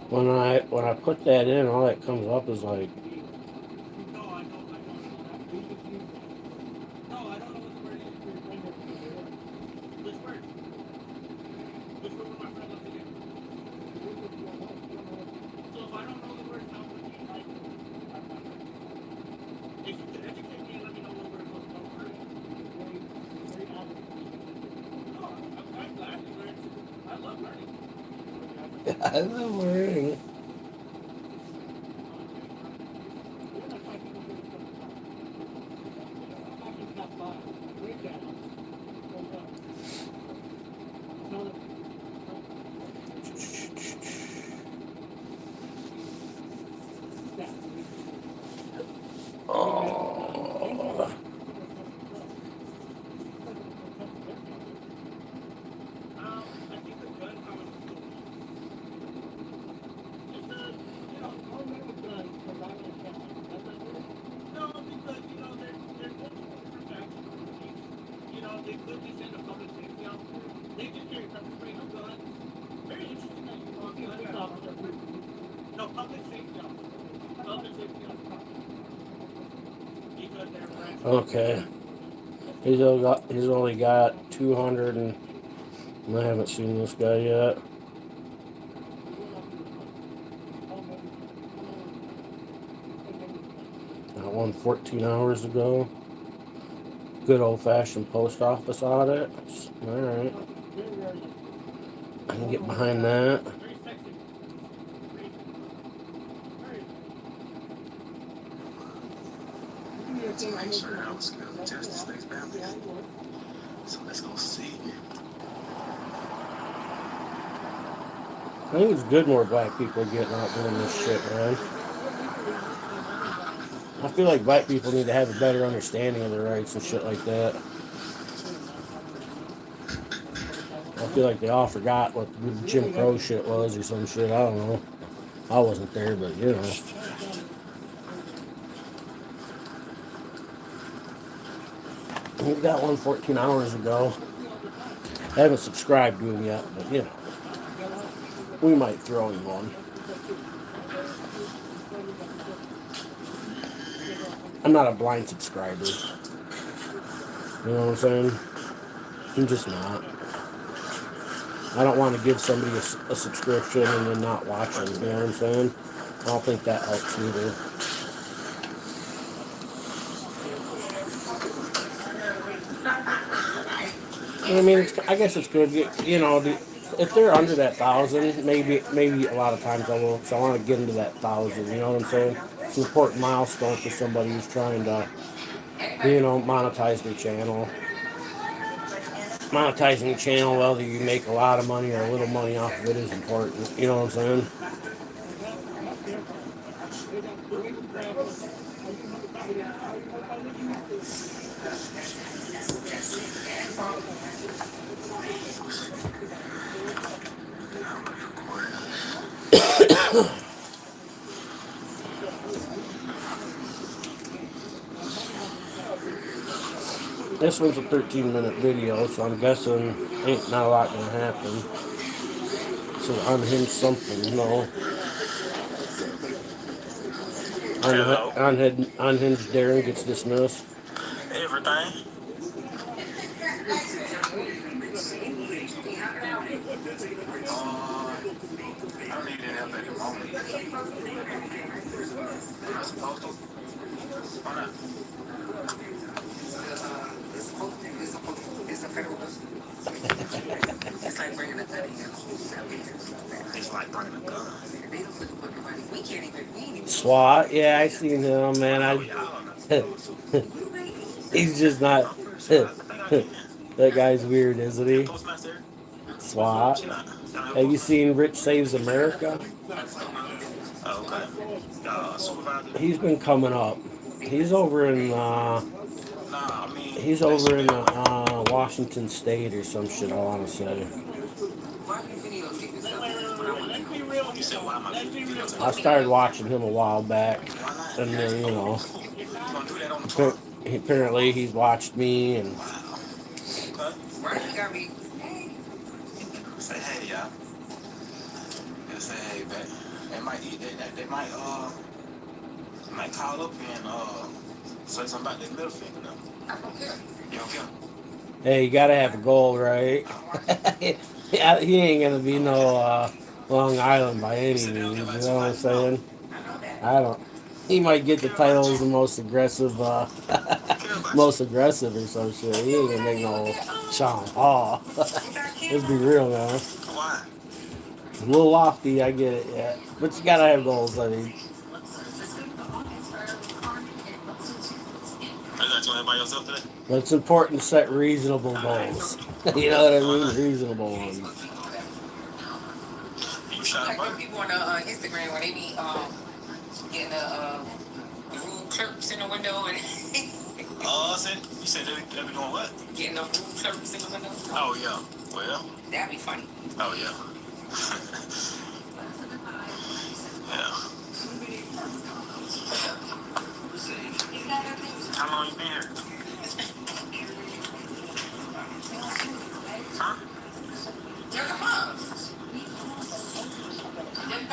When I put that in, all that comes up is like, No, I don't know that. No, I don't know what the word is. Which word? Which word would my friend love to hear? So if I don't know the word, how would you like it? If you could educate me and let me know what word was, what word? No, I'm glad you learned. I love learning. I love learning. Oh. I think the gun power is cool. It's not, you know, all men with guns survive in a challenge. That's not true. No, because, you know, there's multiple different factions. You know, they could be sent a public safety officer. They just carry pepper spray, no guns. Very interesting that you want guns officer. No, public safety officer. Public safety officer. Because they're branch. Okay. He's only got 200 and I haven't seen this guy yet. That one 14 hours ago. Good old-fashioned post office audit. Alright. I can get behind that. Very sexy. To make sure I was going to test this thing's boundaries. So let's go see. I think it's good more black people getting out doing this shit, man. I feel like black people need to have a better understanding of their rights and shit like that. I feel like they all forgot what the Jim Crow shit was or some shit. I don't know. I wasn't there, but you know. He got one 14 hours ago. I haven't subscribed to him yet, but you know. We might throw him one. I'm not a blind subscriber. You know what I'm saying? I'm just not. I don't want to give somebody a subscription and then not watch them. You know what I'm saying? I don't think that helps either. I mean, I guess it's good. You know, if they're under that 1,000, maybe a lot of times I will. So I want to get into that 1,000. You know what I'm saying? It's an important milestone for somebody who's trying to, you know, monetize their channel. Monetizing a channel, whether you make a lot of money or a little money off of it, is important. You know what I'm saying? This one's a 13-minute video, so I'm guessing ain't not a lot gonna happen. So unhinge something, no. Unhinged Darren gets dismissed. Everything. I don't need any help at the moment. Am I supposed to? Why not? It's a federal. It's like bringing a gun in. It's like bringing a gun. We can't even. SWAT, yeah, I seen him, man. He's just not. That guy's weird, isn't he? SWAT. Have you seen Rich Saves America? He's been coming up. He's over in Washington State or some shit, I want to say. I started watching him a while back, and then, you know, apparently he's watched me, and Say hey, y'all. Just say hey, back. They might call up and say something about their middle finger now. I don't care. You don't care? Hey, you gotta have a goal, right? Yeah, he ain't gonna be no Long Island by any means. You know what I'm saying? I know that. I don't. He might get the title as the most aggressive, most aggressive or some shit. He ain't gonna make no Sean Paul. Let's be real, man. Why? A little lofty, I get it, yeah. But you gotta have goals, I mean. Are you not doing it by yourself today? But it's important to set reasonable goals. You know what I mean? Reasonable ones. You shot Like a them bird. people on Instagram where they be getting the rude clerks in the window and You said they be doing what? getting the rude clerks in the window. Oh, yeah. Well, That'd be funny. oh, yeah. Yeah. How long you been here? Huh? They're the moms. They're the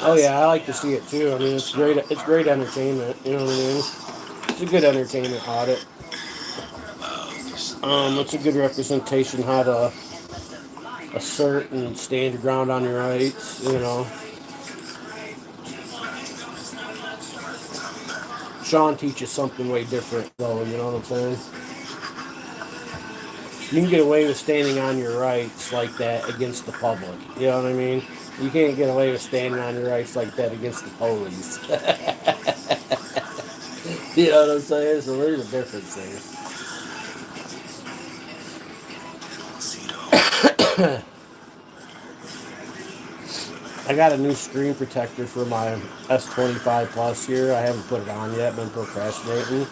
Oh yeah, I like to see it too. I mean, it's great. It's great entertainment. You know what I mean? It's a good entertainment audit. It's a good representation how to assert and stand your ground on your rights. You know, Sean teaches something way different, though. You know what I'm saying? You can get away with standing on your rights like that against the public. You know what I mean? You can't get away with standing on your rights like that against the police. You know what I'm saying? So there's a difference there. I got a new screen protector for my S25 Plus here. I haven't put it on yet. Been procrastinating.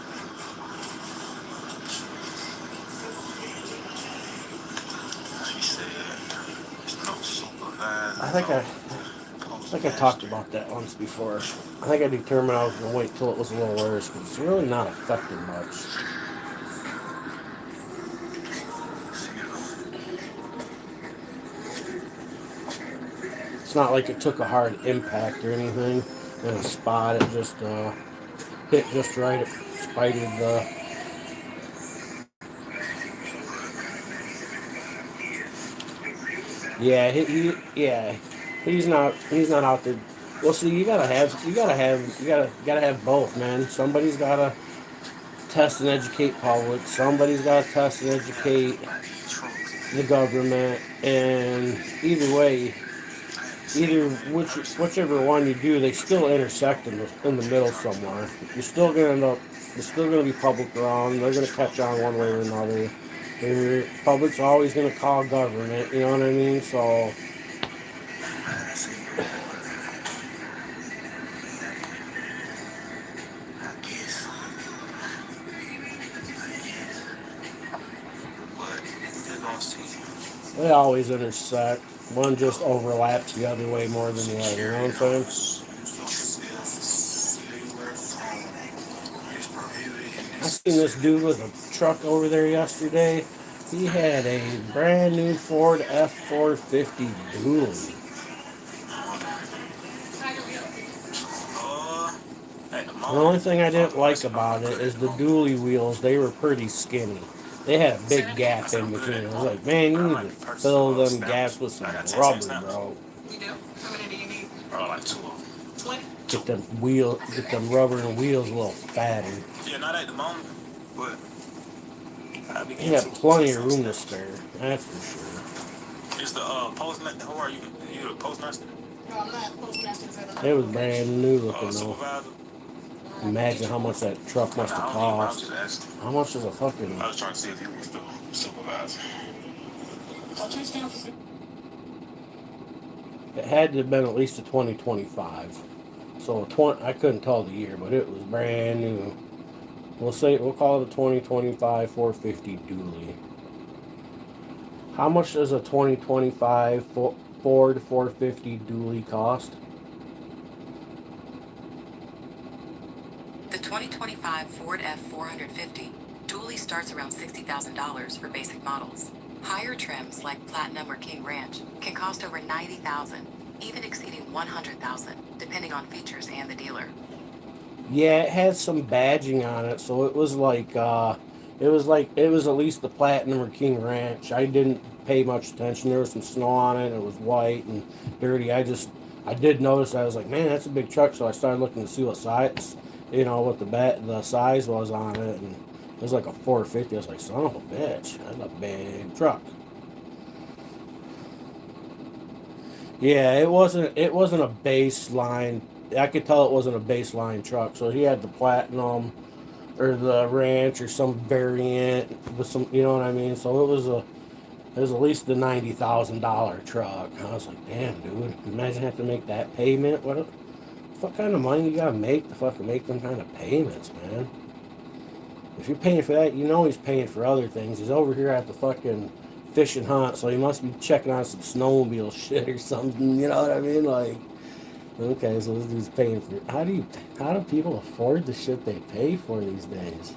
I think I talked about that once before. I think I determined I was going to wait till it was a little worse because it's really not affecting much. It's not like it took a hard impact or anything in a spot. It just hit just right. It spited the. Yeah, he's not out there. Well, see, you gotta have both, man. Somebody's gotta test and educate public. Somebody's gotta test and educate the government, and whichever one you do, they still intersect in the middle somewhere. You're still gonna end up. There's still gonna be public around. They're gonna catch on one way or another. Public's always gonna call government. You know what I mean? So. They always intersect. One just overlaps the other way more than the other. You know what I'm saying? I seen this dude with a truck over there yesterday. He had a brand new Ford F-450 dually. The only thing I didn't like about it is the dually wheels. They were pretty skinny. They had a big gap in between. I was like, man, you need to fill them gaps with some rubber, bro. We do. How many do you need? Like 2 of them. 20? Get them rubber and wheels a little fatter. Yeah, not at the moment, but he had plenty of room to spare. That's for sure. Is the postmaster? Who are you? You the postmaster? No, I'm not postmaster. It was brand new looking though. Imagine how much that truck must have cost. How much is a fucking... I was trying to see if he was the supervisor. It had to have been at least a 2025. So I couldn't tell the year, but it was brand new. We'll call it a 2025 450 dually. How much does a 2025 Ford 450 dually cost? The 2025 Ford F450 dually starts starts around $60,000 for basic models. Higher trims like Platinum or King Ranch can cost over $90,000, even exceeding $100,000, depending on features and the dealer. Yeah, it had some badging on it, so it was like it was at least the Platinum or King Ranch. I didn't pay much attention. There was some snow on it. It was white and dirty. I did notice. I was like, man, that's a big truck. So I started looking to see what size, what the size was on it, and it was like a 450. I was like, son of a bitch, that's a big truck. Yeah, it wasn't a baseline. I could tell it wasn't a baseline truck. So he had the Platinum or the Ranch or some variant with some, you know what I mean. So it was at least the $90,000 truck. I was like, damn, dude, imagine having to make that payment. What kind of money you gotta make to fucking make them kind of payments, man? If you're paying for that, you know he's paying for other things. He's over here at the fucking fish and hunt, so he must be checking on some snowmobile shit or something. You know what I mean? Like, okay, so this dude's paying for. How do people afford the shit they pay for these days?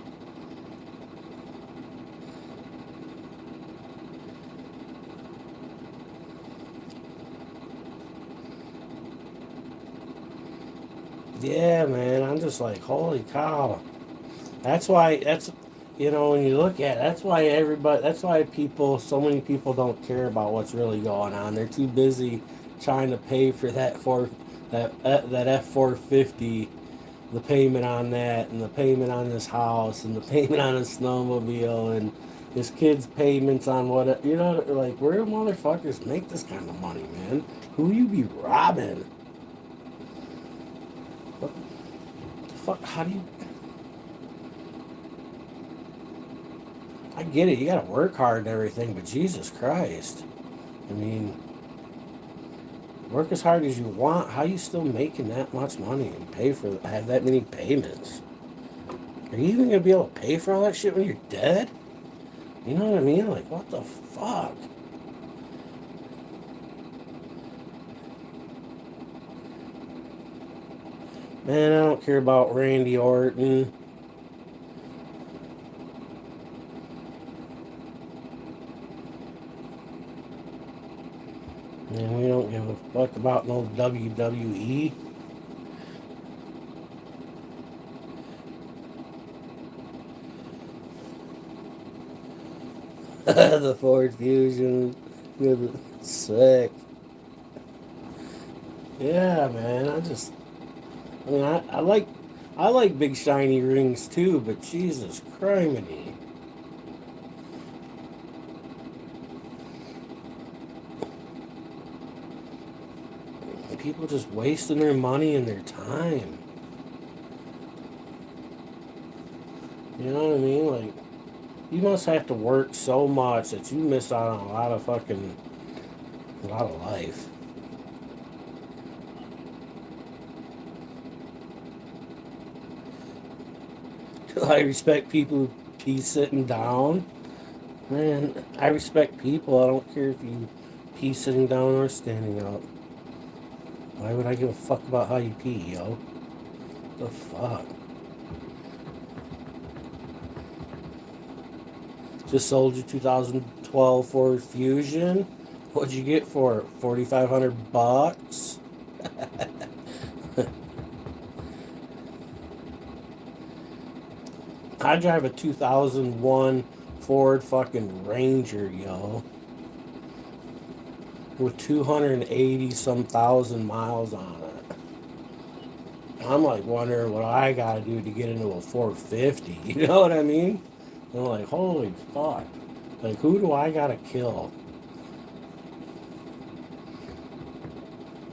Yeah, man, I'm just like, holy cow. When you look at it, that's why so many people don't care about what's really going on. They're too busy trying to pay for that F450, the payment on that, and the payment on this house, and the payment on a snowmobile, and his kids' payments on what, like, where do motherfuckers make this kind of money, man? Who you be robbing? What the fuck? How do you... I get it, you gotta work hard and everything, but Jesus Christ. I mean, work as hard as you want. How you still making that much money and have that many payments? Are you even gonna be able to pay for all that shit when you're dead? You know what I mean? Like, what the fuck? Man, I don't care about Randy Orton. And we don't give a fuck about no WWE. The Ford Fusion. Sick. Yeah, man. I like big shiny rings too, but Jesus criminy. People just wasting their money and their time. You know what I mean? Like, you must have to work so much that you miss out on a lot of life. I respect people who pee sitting down. Man, I respect people. I don't care if you pee sitting down or standing up. Why would I give a fuck about how you pee, yo? The fuck? Just sold your 2012 Ford Fusion. What'd you get for it? $4,500? I drive a 2001 Ford fucking Ranger, yo. With 280 some thousand miles on it. I'm like wondering what I gotta do to get into a 450. You know what I mean? I'm like, holy fuck. Like, who do I gotta kill?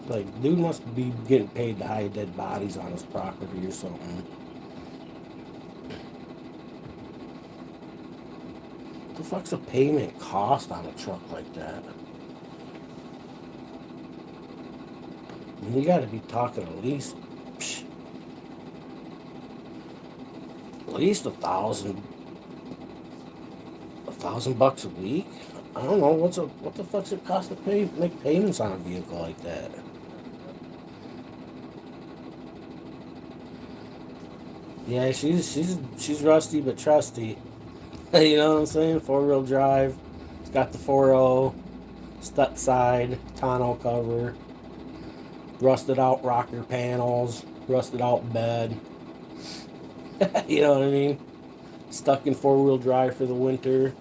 Like, dude must be getting paid to hide dead bodies on his property or something. What the fuck's a payment cost on a truck like that? I mean, you gotta be talking at least $1,000 a week. I don't know what the fuck's it cost to make payments on a vehicle like that. Yeah, she's rusty but trusty. You know what I'm saying? 4-wheel drive. It's got the 4.0 step side, tonneau cover, rusted out rocker panels, rusted out bed. You know what I mean? Stuck in 4-wheel drive for the winter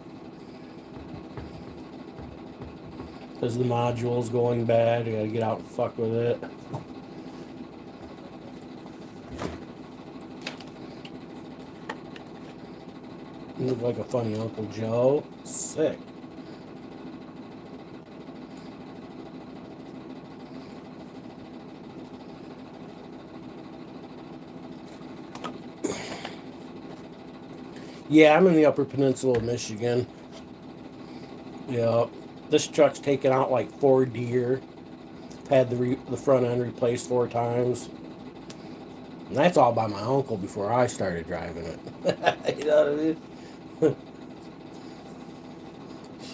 because the module's going bad. You gotta get out and fuck with it. You look like a funny Uncle Joe. Sick. Yeah, I'm in the Upper Peninsula of Michigan. Yeah, this truck's taken out like 4 deer. Had the front end replaced 4 times. And that's all by my uncle before I started driving it. You know what I mean?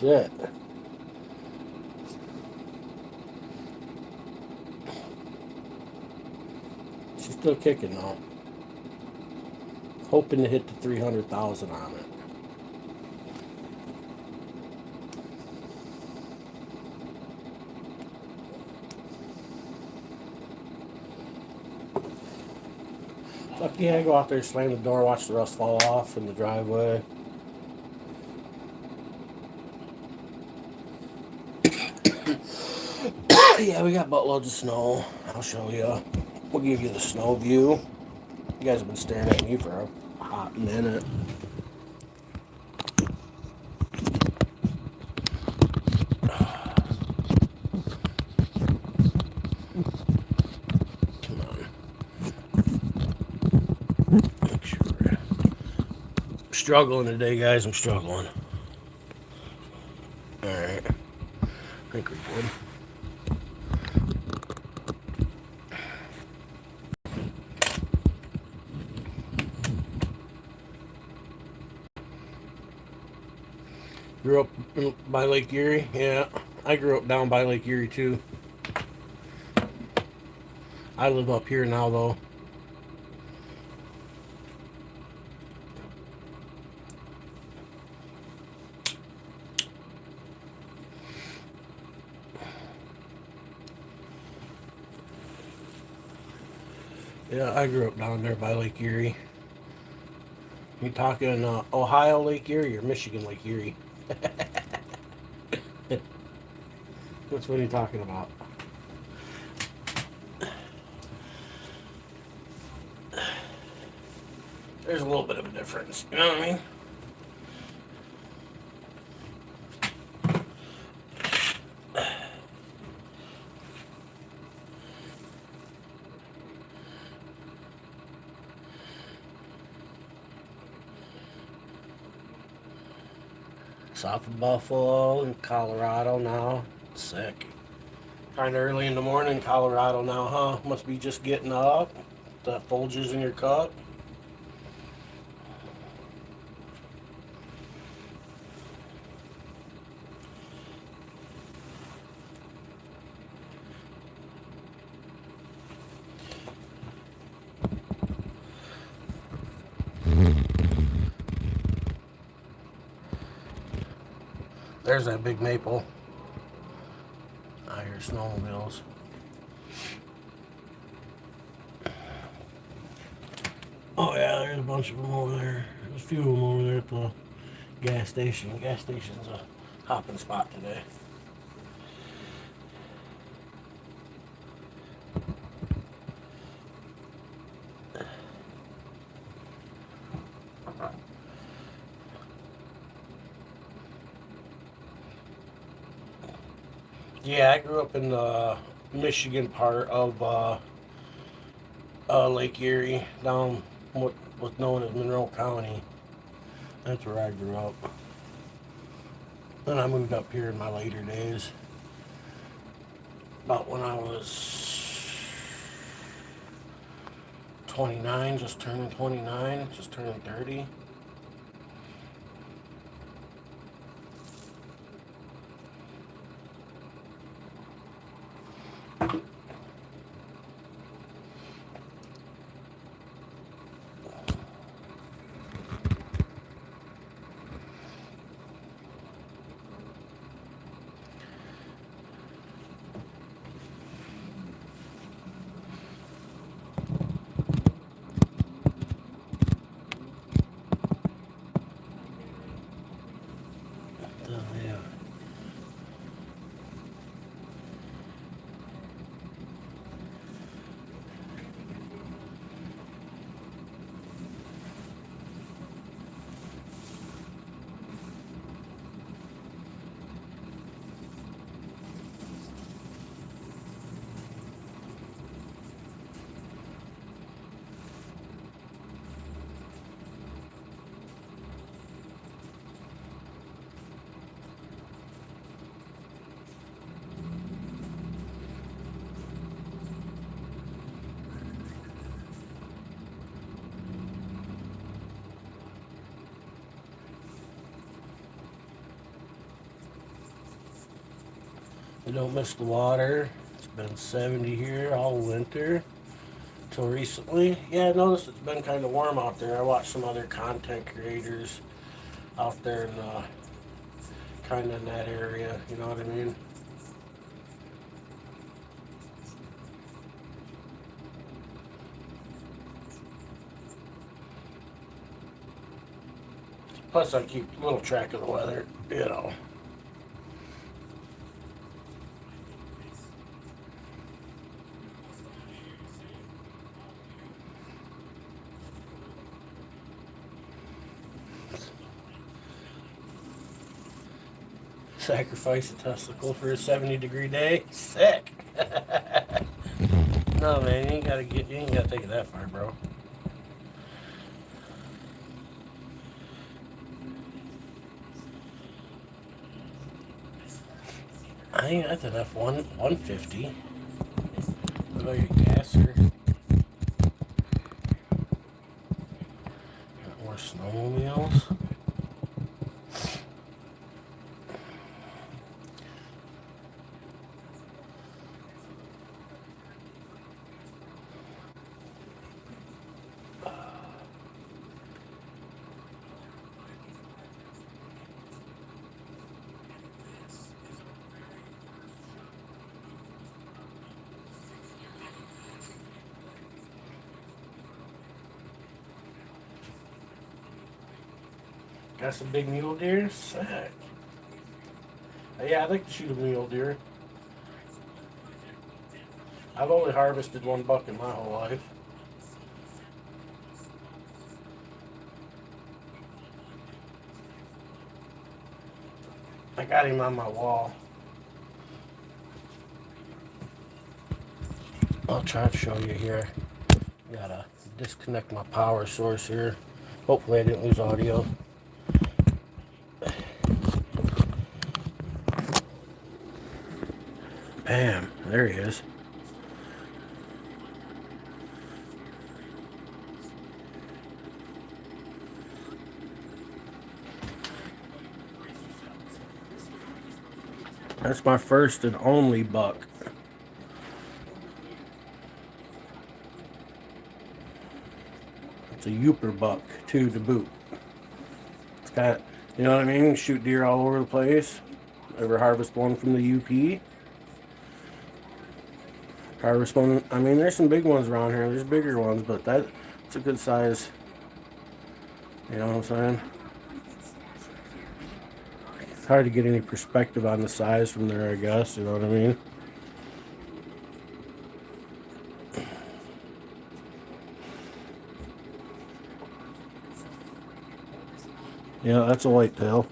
Shit. She's still kicking though. Hoping to hit the 300,000 on it. Fuck yeah, go out there, slam the door, watch the rust fall off in the driveway. Yeah, we got buttloads of snow. I'll show you. We'll give you the snow view. You guys have been staring at me for a hot minute. Come on. Make sure. I'm struggling today, guys. I'm struggling. Alright. I think we're good. Grew up by Lake Erie? Yeah. I grew up down by Lake Erie too. I live up here now though. Yeah, I grew up down there by Lake Erie. You talking Ohio Lake Erie or Michigan Lake Erie? Which one are you talking about? There's a little bit of a difference. You know what I mean? South of Buffalo in Colorado now. Sick. Kind of early in the morning, Colorado now, huh? Must be just getting up. The Folgers in your cup. There's that big maple. I hear snowmobiles. Oh yeah, there's a bunch of them over there. There's a few of them over there at the gas station. The gas station's a hopping spot today. Yeah, I grew up in the Michigan part of Lake Erie, down what was known as Monroe County. That's where I grew up. Then I moved up here in my later days. About when I was 29, just turning 29, just turning 30. Oh, yeah. We don't miss the water. It's been 70 here all winter till recently. Yeah, I noticed it's been kind of warm out there. I watched some other content creators out there in kind of in that area. You know what I mean? Plus, I keep a little track of the weather. You know. Sacrifice a testicle for a 70-degree day? Sick. No, man, you ain't gotta take it that far, bro. I think that's enough. 150. What about your gasser? Got more snowmobiles. Got some big mule deer? Sick. Yeah, I'd like to shoot a mule deer. I've only harvested one buck in my whole life. I got him on my wall. I'll try to show you here. Gotta disconnect my power source here. Hopefully I didn't lose audio. Bam, there he is. That's my first and only buck. It's a Yooper buck, too, to boot. It's got, you know what I mean? Shoot deer all over the place. Ever harvest one from the UP? Harvest one. I mean, there's some big ones around here. There's bigger ones, but that's a good size. You know what I'm saying? It's hard to get any perspective on the size from there, I guess. You know what I mean? Yeah, that's a whitetail.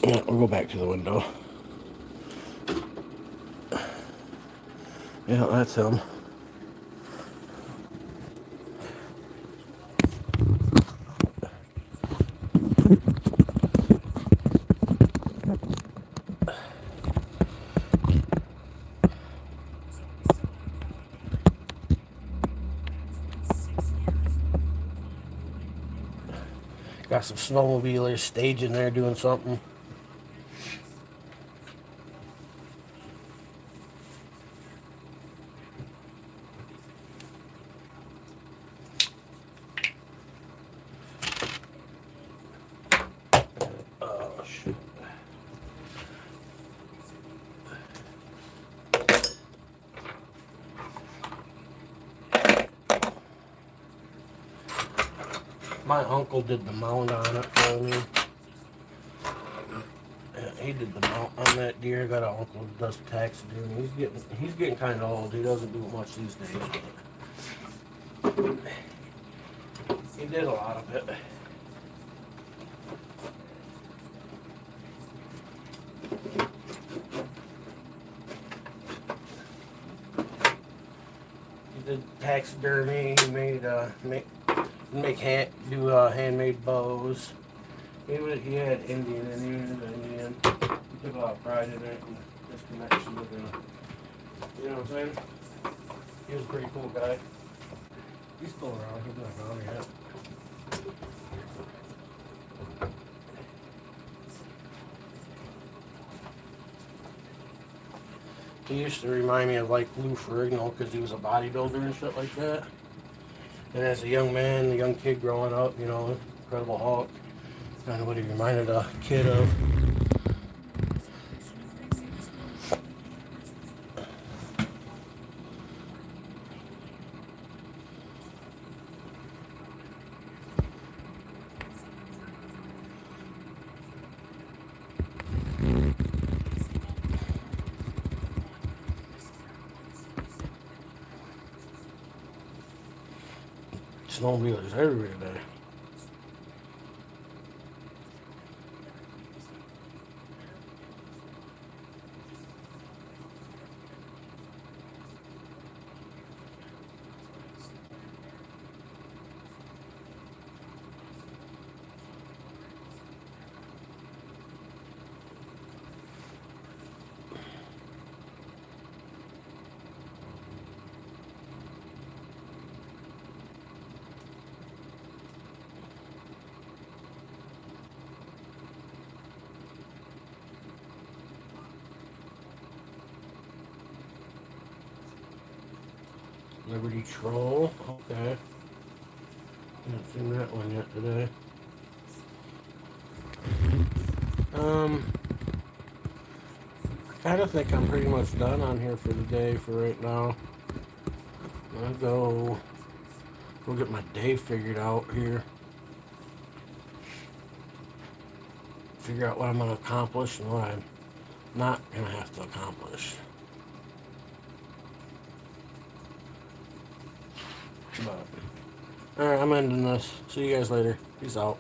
Yeah, we'll go back to the window. Yeah, that's him. Got some snowmobilers staging there doing something. Oh, shit. My uncle did the mount on it for me. He did the mount on that deer. I got an uncle who does taxidermy. He's getting kind of old. He doesn't do it much these days, but he did a lot of it. He did taxidermy. He made handmade bows. He had Indian in him, Indian. He took a lot of pride in it and his connection with you know what I'm saying? He was a pretty cool guy. He's still around. He's not gone yet. He used to remind me of like Lou Ferrigno because he was a bodybuilder and shit like that. And as a young man, a young kid growing up, you know, Incredible Hulk, kind of what he reminded a kid of. Snowmobilers everywhere today. Liberty Troll, okay. Haven't seen that one yet today. I kind of think I'm pretty much done on here for the day for right now. I'll go get my day figured out here. Figure out what I'm going to accomplish and what I'm not going to have to accomplish. But, alright, I'm ending this. See you guys later. Peace out.